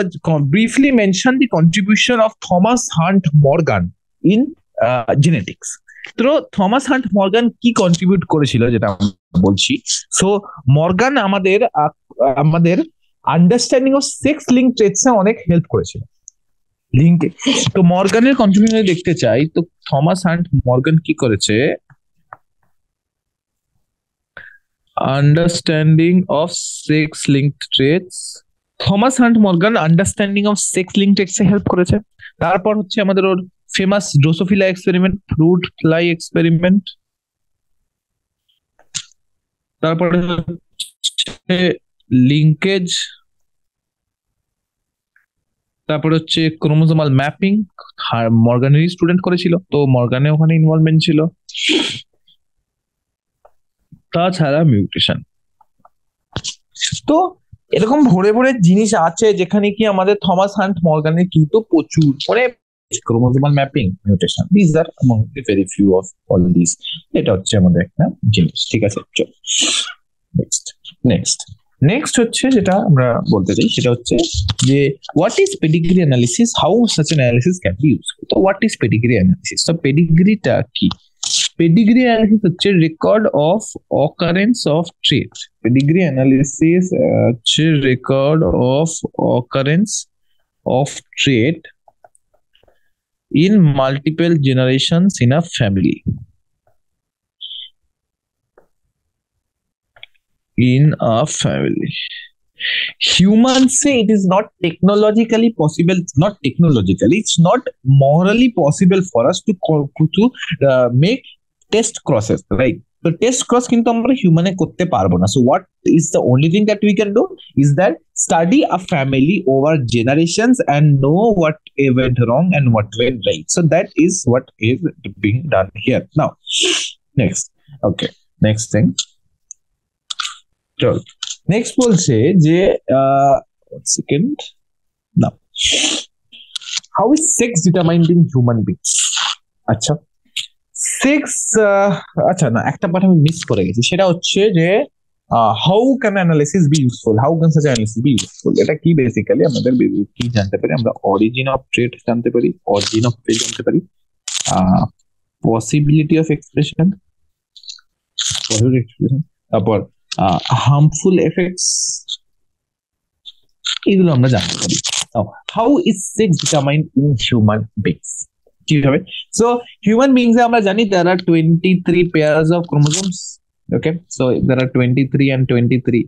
briefly mention the contribution of Thomas Hunt Morgan in genetics. তো থমাস হান্ট মর্গান কি কন্ট্রিবিউট করেছিল যেটা বলছি। সো মর্গান আমাদের আমাদের understanding of sex link traits অনেক হেল্প করেছিল লিঙ্কে। তো মর্গানের কন্ট্রিবিউশন দেখতে চাই, তো থমাস হান্ট মর্গান কি করেছে, understanding of sex link traits, Thomas Hunt Morgan understanding of sex link traits এ হেল্প করেছে। তারপর হচ্ছে আমাদের ওর famous drosophila experiment, fruit fly experiment, তারপরে হচ্ছে লিঙ্কেজ, তারপর হচ্ছে ক্রোমোজোমাল ম্যাপিং, মর্গানেরই স্টুডেন্ট করেছিল, তো মর্গানে ওখানে ইনভলভমেন্ট ছিল। তাছাড়া মিউটেশন। তো এরকম ভরে ভরে জিনিস আছে যেখানে কি আমাদের থমাস হান্ট মর্গানের কিন্তু প্রচুর মানে chromosomal mapping, mutation, this R among the very few of all this. এটা হচ্ছে আমাদের একটা জিনিস। ঠিক আছে, চল নেক্সট নেক্সট নেক্সট হচ্ছে যেটা আমরা বলতে চাই সেটা হচ্ছে যে what is pedigree analysis, how such analysis can be useful. তো হোয়াট ইজ পেডিগ্রি অ্যানালিসিস, তো পেডিগ্রিটা কি, পেডিগ্রি অ্যানালিসিস হচ্ছে record of occurrence of trait. Pedigree analysis হচ্ছে record of occurrence of trait in multiple generations in a family. In a family. Humans say it is not technologically possible. It's not technologically. It's not morally possible for us to make test crosses, right? So test cross কিন্তু আমরা হিউম্যানে করতে পারবো না। So what is the only thing that we can do is that study a family over generations and know what went wrong and what went right. So that is what is being done here. Now, next. Okay, next thing. চল next বলছে যে second now, how is sex determined in human beings. আচ্ছা sex, আচ্ছা না একটা part আমি miss করে গেছি, সেটা হচ্ছে যে how can analysis be useful, how can such analysis be useful. এটা কি বেসিক্যালি আমাদের কি জানতে পারি আমরা, অরিজিন অফ ট্রেট জানতে পারি, অরিজিন অফ ট্রেট জানতে পারি, পসিবিলিটি অফ এক্সপ্রেশন, তারপর harmful effects, এগুলো আমরা জানতে পারি। How is sex determined in human beings, কিভাবে। সো হিউম্যান বিংস এ আমরা জানি there are 23 pairs of chromosomes. Okay, so there are 23 and 23.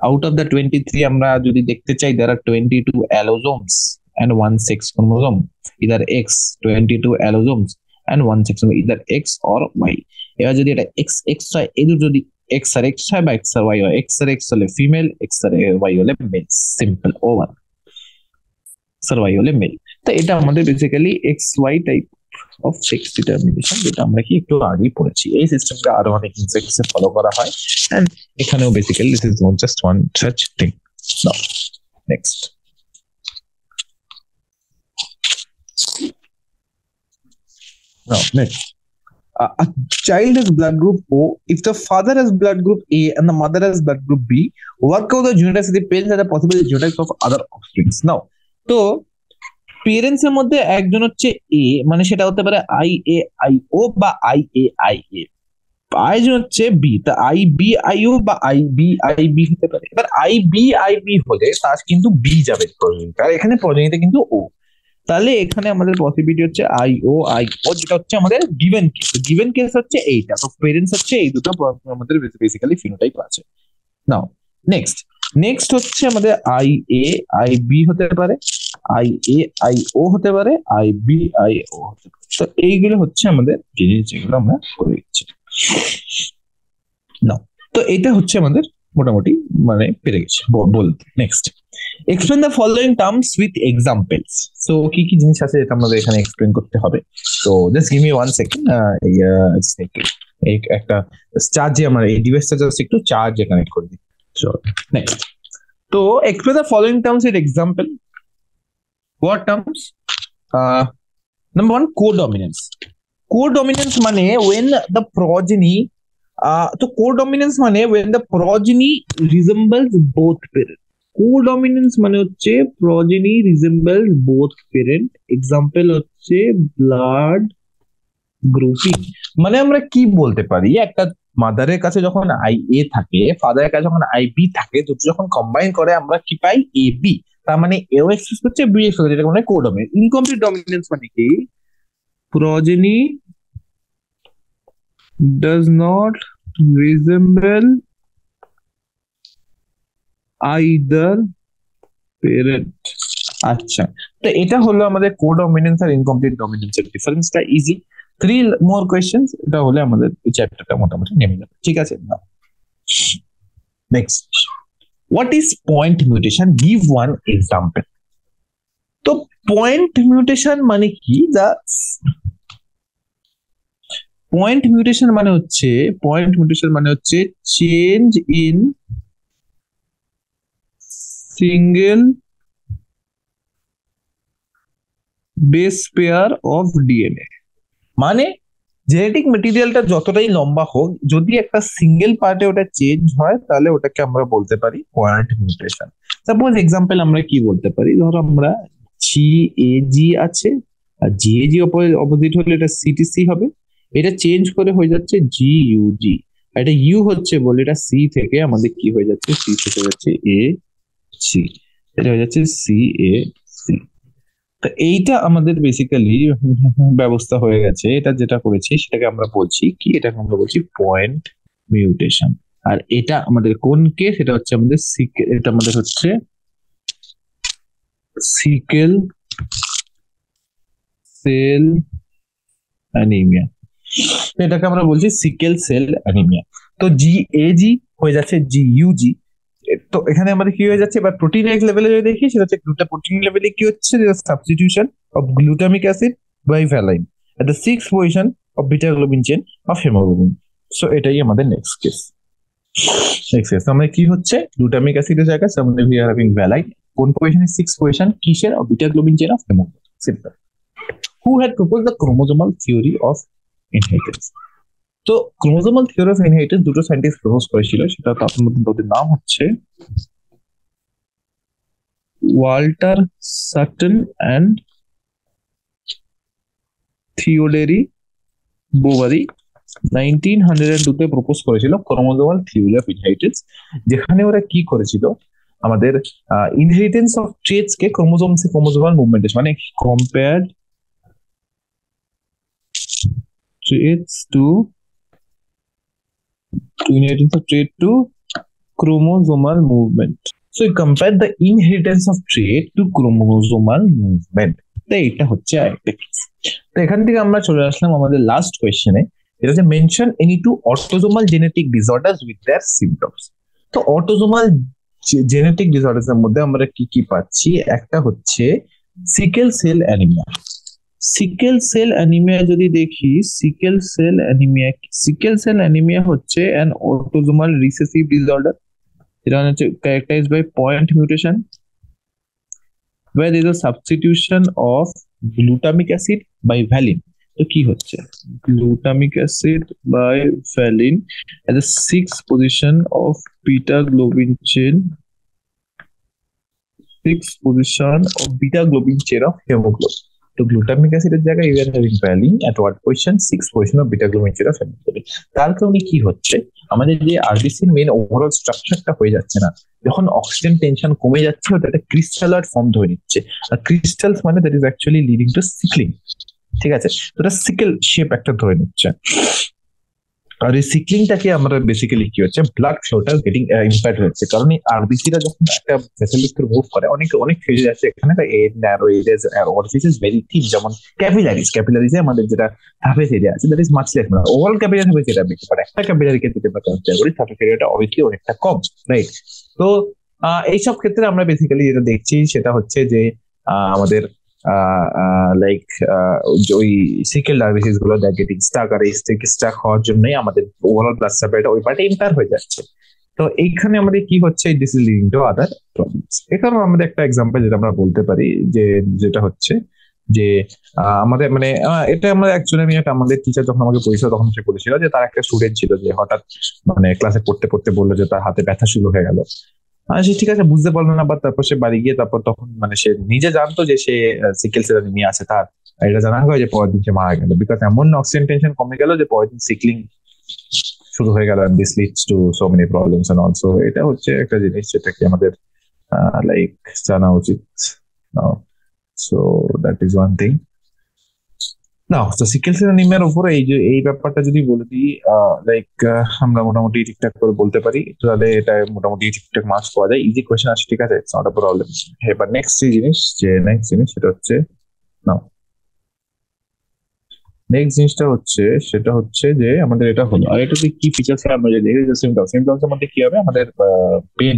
Out of the 23 আমরা যদি দেখতে চাই there are 22 allosomes and one sex chromosome, either X, 22 allosomes and one sex chromosome, either X or Y। এবার যদি এটা XX হয়, এই দুটো যদি X আর X হয় বা X আর Y হয়, X আর X হলে ফিমেল, X আর Y হলে মেল, সিম্পল ওভার, X আর Y হলে মেল। তো এটা আমাদের basically XY type of sex determination, যেটা আমরা কি একটু আগেই পড়েছি। এই সিস্টেমটা আরো অনেক ইনসেক্টসে ফলো করা হয়, এন্ড এখানেও basically this is just one such thing. Now next, next. A child has blood group O. If the father has blood group A and the mother has blood group B, work out the genotypes of the parents and the possible genotypes of other offsprings. Now, তো parents এর মধ্যে একজন হচ্ছে এ, মানে সেটা হতে পারে IA IO বা IA IA। আয়োজন হচ্ছে বি, তা আই বি আই ও বা আই বি আই বি হতে পারে। এবার আই বি হলে তার কিন্তু বি যাবে প্রজেনিতে, আর এখানে প্রজেনিতে কিন্তু ও। তাহলে এখানে আমাদের পসিবিলিটি হচ্ছে আই ও যেটা হচ্ছে আমাদের গিভেন কেস। গিভেন কেস হচ্ছে এইটা, তো পেরেন্টস হচ্ছে এই দুটো আমাদের বেসিক্যালি ফিনোটাইপ আছে। নাও নেক্সট, নেক্সট হচ্ছে আমাদের আই বি হতে পারে, আই এ আই ও হতে পারে, আই বি আই ও হতে পারে। তো এইগুলো হচ্ছে আমাদের জিনিস যেগুলো আমরা করে দিচ্ছি। নাও, তো এটা হচ্ছে আমাদের মোটামুটি মানে পেরে গেছে বলতে। Next, explain the following terms with examples. So কি কি জিনিস আছে যেটা আমাদের এখানে এক্সপ্লেন করতে হবে। তো জাস্ট গিভ মি 1 সেকেন্ড। এই একটা চার্জে আমার এই ডিভাইসটা জাস্ট একটু চার্জে কানেক্ট করে দিই। সো নেক্সট, তো explain the following terms with example. What terms? Number 1, কোডমিনেন্স। কোডমিনেন্স মানে when the progeny তো কোডমিনেন্স মানে when the progeny resembles both parent। কোডমিনেন্স মানে হচ্ছে progeny resembles both parent, example হচ্ছে ব্লাড গ্রুপিং। মানে আমরা কি বলতে পারি, একটা মাদারের কাছে যখন আই এ থাকে, ফাদারের কাছে যখন আই বি থাকে, দুটো যখন কম্বাইন করে আমরা কি পাই, এ বি। তার মানে এও এক্সপ্রেস করছে, বি এক্সপ্রেস করছে, যেটা মানে কোডমিনেন্স। ইনকমপ্লিট ডমিনেন্স মানে কি, progeny does not resemble either parent। আচ্ছা, তো এটা হলো আমাদের কোডমিনেন্স আর ইনকমপ্লিট ডমিনেন্সের ডিফারেন্সটা। ইজি, 3 more questions, এটা হলে আমাদের এই চ্যাপ্টারটা মোটামুটি নেমে যাবে। ঠিক আছে না? Next, what is point mutation? Give one example. তো পয়েন্ট মিউটেশন মানে কি, পয়েন্ট মিউটেশন মানে হচ্ছে change in single base pair of DNA. মানে জেনেটিক মেটেরিয়ালটা যতটাই লম্বা হোক, যদি একটা সিঙ্গেল পার্টে ওটা চেঞ্জ হয়, তাহলে ওটাকে আমরা বলতে পারি পয়েন্ট মিউটেশন। সাপোজ এক্সাম্পল আমরা কি বলতে পারি, ধরো আমরা জি এ জি আছে, আর জি এ জি অপোজিট হলে এটা সিটিসি হবে। এটা চেঞ্জ করে হয়ে যাচ্ছে জি ইউ জি। এটা ইউ হচ্ছে বলে এটা সি থেকে আমাদের কি হয়ে যাচ্ছে, সি থেকে যাচ্ছে এ সি, এটা হয়ে যাচ্ছে সি এ সি। তো এইটা আমাদের বেসিক্যালি ব্যবস্থা হয়ে গেছে। এটা যেটা করেছি সেটাকে আমরা বলছি কি, এটাকে আমরা বলছি পয়েন্ট মিউটেশন। আর এটা আমাদের কোন কেস, এটা হচ্ছে আমাদের এটা আমাদের হচ্ছে সিকেল সেল অ্যানিমিয়া। এটাকে আমরা বলছি সিকেল সেল অ্যানিমিয়া। তো জি এ জি হয়ে যাচ্ছে জি ইউ জি। তো এখানে আমাদের কি হয়ে যাচ্ছে, এবার প্রোটিন লেভেলে যদি দেখি, সেটা হচ্ছে প্রোটিন লেভেলে কি হচ্ছে, substitution of glutamic acid by valine at the 6th position of beta globin chain of hemoglobin। So এটাই আমাদের নেক্সট কেস। আমরা কি হচ্ছে, গ্লুটামিক অ্যাসিডের জায়গায় আমাদের we are having ভ্যালাইন, কোন পজিশনে, 6th পজিশন, কিসের, of beta globin chain of haemoglobin. Simple. Who had propose the chromosomal theory of inheritance? তো ক্রোমোজোমাল থিওরি অফ ইনহেরিটেন্স দুটো সায়েন্টিস্ট প্রপোজ করেছিল, সেটা তাদের মধ্যে তাদের নাম হচ্ছে ওয়াল্টার সাটন অ্যান্ড থিওডোরি বোভারি। 1902 তে প্রপোজ করেছিল ক্রোমোজোমাল থিওরি অফ ইনহেরিটেন্স, যেখানে ওরা কি করেছিল, আমাদের ইনহেরিটেন্স অফ ট্রেটস কে ক্রোমোজোমাল মুভমেন্ট, মানে compared traits to inheritance of trait to chromosomal movement. So you compare the inheritance of trait to chromosomal movement. তো এটা হচ্ছে আরেকটা কেস। তো এখান থেকে আমরা চলে আসলাম আমাদের লাস্ট কোয়েশ্চেনে, এটা হচ্ছে mention any two autosomal genetic disorders with their symptoms. তো অটোজোমাল জেনেটিক ডিসঅর্ডারস এর মধ্যে আমরা কি কি পাচ্ছি, একটা হচ্ছে sickle cell anaemia. Sickle cell anaemia যদি দেখি, সিকেল সেল অ্যানিমিয়া হচ্ছে an autosomal recessive disorder, এটা হচ্ছে characterized by point mutation where there is a substitution of glutamic acid by valine। তো কি হচ্ছে, glutamic acid by valine at the 6th position of beta globin chain, 6th position of beta globin chain of hemoglobin। তো glutamic অ্যাসিডের জায়গায় you are having valine at what position 6 position of beta glutamic family. তার কারণে কি হচ্ছে, আমাদের যে আরবিসির main overall স্ট্রাকচারটা হয়ে যাচ্ছে না, যখন অক্সিজেন টেনশন কমে যাচ্ছে ওটা একটা ক্রিস্টালার ফর্ম ধরে নিচ্ছে। আর ক্রিস্টালস মানে that is actually leading to sickling, ঠিক আছে? তো এটা সিকেল শেপ একটা ধরে নিচ্ছে। আর এই সিকলিংটাকে আমরা বেসিক্যালি কি হচ্ছে, ব্লাড ফ্লোটা গেটিং ইম্প্যাক্ট হচ্ছে, কারণ এই আরবিসিটা যখন একটা ভেসেলের থ্রু মুভ করে অনেক অনেক ফেজে যাচ্ছে, এখানে narrow areas orifice is very thin, যেমন ক্যাপিলারিজে আমাদের যেটা সারফেস এরিয়া আছে দ্যাট ইজ মাচ লেস, মানে ওভারঅল ক্যাপিলারি সারফেস এরিয়া বেশি, বাট একটা ক্যাপিলারিকে যদি আমরা কনসিডার করি সারফেস এরিয়াটা অবভিয়াসলি অনেকটা কম, রাইট? তো এইসব ক্ষেত্রে আমরা বেসিক্যালি যেটা দেখছি সেটা হচ্ছে যে আমাদের লাইক ওই সিকেল ডায়াবেটিস গুলো গেটিং স্টাক, আর এই স্টাক হওয়ার জন্যই আমাদের ওভারঅল ব্লাড সাপ্লাইটা ওই পার্টে ইম্পেয়ার হয়ে যাচ্ছে। তো এইখানে আমাদের কি হচ্ছে, this is leading to other problems. এখানে আমাদের একটা এক্সাম্পল যেটা আমরা বলতে পারি যে যেটা হচ্ছে যে আমাদের মানে এটা আমরা অ্যাকচুয়ালি আমি আমাদের টিচার যখন আমাকে পড়িয়েছিল তখন সে বলেছিল যে তার একটা স্টুডেন্ট ছিল যে হঠাৎ মানে ক্লাসে পড়তে পড়তে বললো যে তার হাতে ব্যথা শুরু হয়ে গেল। সে ঠিক আছে বুঝতে পারলো না, বাট তারপর সে বাড়ি গিয়ে তারপর তখন মানে সে নিজে জানতো যে সে সিকেল সেল অ্যানিমিয়া আছে তার, আর এটা জানা হয় যে পরের দিন সে মারা গেল, বিকজ এমন অক্সিজেন টেনশন কমে গেল যে পরের দিন সিকলিং শুরু হয়ে গেল, and this leads to so many problems and also. এটা হচ্ছে একটা জিনিস যেটা কি আমাদের লাইক জানা উচিত। So that is one thing. না, তো সিকেল সেল অ্যানিমিয়ার উপরে এই যে এই ব্যাপারটা যদি বলে দিই, লাইক আমরা মোটামুটি ঠিকঠাক করে বলতে পারি, তাহলে এটা মোটামুটি ঠিকঠাক মার্কস পাওয়া যায়, ইজি কোয়েশ্চেন আসে, ঠিক আছে, ইটস নট আ প্রবলেম। এবার নেক্সট জিনিস সেটা হচ্ছে, নাও নেক্সট জিনিসটা হচ্ছে সেটা হচ্ছে যে আমাদের এটা হলো, আর এটাতে কি ফিচার্স আমরা যদি দেখি, সিমটমস এর মধ্যে কি হবে আমাদের পেন,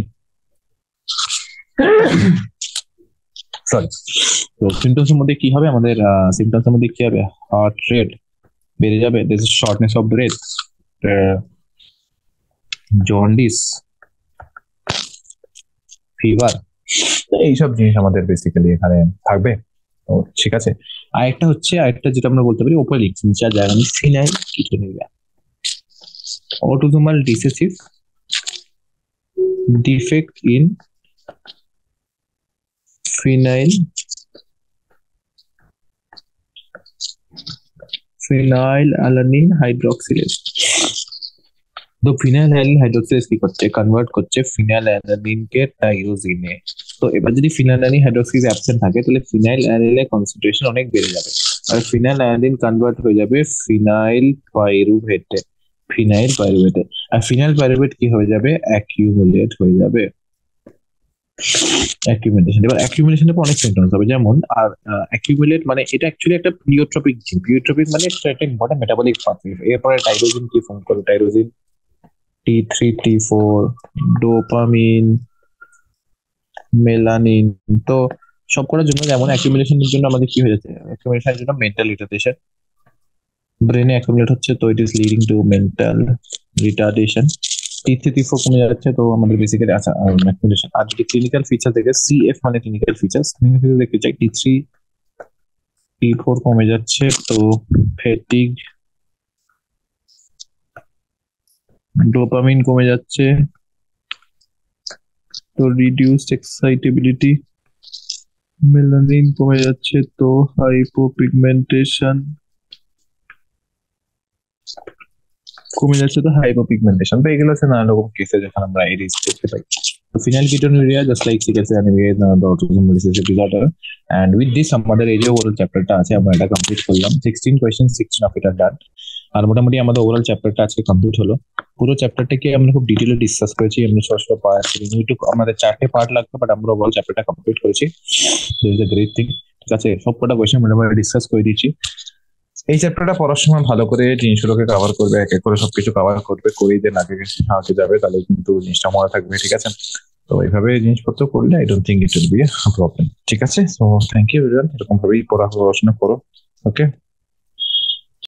সরি, তো সিমটমস এর মধ্যে কি হবে আমাদের, সিমটমস এর মধ্যে কি হবে, হার্ট রেট বেড়ে যাবে, this is shortness of breadth, jaundice, fever, এইসব জিনিস আমাদের বেসিক্যালি এখানে থাকবে। তো ঠিক আছে, আরেকটা যেটা আমরা বলতে পারি ওপরে লিখছি যার জায়গা আমি phenylketonuria, autosomal recessive defect in phenylalanine hydroxylase. তো ফিনাইল অ্যালানিন হাইড্রোক্সিলেজ কি করছে, কনভার্ট করছে ফিনাইল অ্যালানিন কে টাইরোজিনে। তো এবার যদি ফিনাইল অ্যালানিন হাইড্রোক্সিলেজ অ্যাবসেন্ট থাকে তাহলে ফিনাইল অ্যালানিনের কনসেন্ট্রেশন অনেক বেড়ে যাবে, আর ফিনাইল অ্যালানিন কনভার্ট হয়ে যাবে ফিনাইল পাইরুভেটে, আর ফিনাইল পাইরুভেট কি হয়ে যাবে, অ্যাকিউমুলেট হয়ে যাবে। অ্যাকিউমুলেশন, এবার অ্যাকিউমুলেশনের পর অনেক সিমটমস হবে, যেমন আর অ্যাকিউমুলেট মানে এটা অ্যাকচুয়ালি একটা প্লিওট্রপিক জিন, প্লিওট্রপিক মানে একটা ইম্পর্টেন্ট মেটাবলিক পাথওয়ে। এরপরে টাইরোজিন কি ফর্ম করে, টাইরোজিন T3 T4 ডোপামিন মেলানিন। তো সব করার জন্য যেমন অ্যাকিউমুলেশনের জন্য আমাদের কি হয়ে যাচ্ছে, অ্যাকিউমুলেশনের জন্য মেন্টাল রিটার্ডেশন, ব্রেনে অ্যাকিউমুলেট হচ্ছে, তো it is leading to mental retardation. T3 T4 কমে যাচ্ছে, তো আমাদের বেসিক্যালি আচ্ছা অ্যাকিউমুলেশন। আর যদি ক্লিনিক্যাল ফিচার থেকে CF মানে ক্লিনিক্যাল ফিচার্স দেখতে চাই, T3 T4 কমে যাচ্ছে, তো ফ্যাটিগ, ডোপামিন কমে যাচ্ছে, তো রিডিউসড এক্সাইটেবিলিটি, মেলানিন কমে যাচ্ছে, তো হাইপোপিগমেন্টেশন কমে যাচ্ছে, তো হাইপোপিগমেন্টেশন। তো এগুলো হচ্ছে নানা রকম কেসে যখন আমরা এই রিস্ক দেখতে পাই। তো phenylketonuria just like sickle cell anaemia is the autosomal recessive disorder, and with this আমাদের এই যে ওভারঅল চ্যাপ্টারটা আছে আমরা এটা কমপ্লিট করলাম, 16 কোয়েশ্চেন 16 অফ ইট আর ডান। আর মোটামুটি আমাদের ওভারঅল চ্যাপ্টারটা আজকে কমপ্লিট হলো। পুরো চ্যাপ্টারটাকে আমরা খুব ডিটেইলে ডিসকাস করেছি, আমরা ছোট ছোট পার্ট আমাদের 4টে পার্ট লাগতো, বাট আমরা ওভারঅল চ্যাপ্টারটা কমপ্লিট করেছি, this is a great thing. ঠিক আছে, সবকটা কোয়েশ্চেন মোটামুটি ডিসকাস করে দিয়েছি। এই চ্যাপ্টারটা পড়ার সময় ভালো করে জিনিসগুলোকে কভার করবে, এক এক করে সবকিছু কভার করবে, করেই দেন আগে আগে যাবে, তাহলে কিন্তু জিনিসটা মনে থাকবে, ঠিক আছে? তো এইভাবে জিনিসপত্র করলে I don't think it will be a problem, ঠিক আছে? সো থ্যাংক ইউ এভরিওয়ান, এরকম ভাবেই পড়াশোনা করো, ওকে।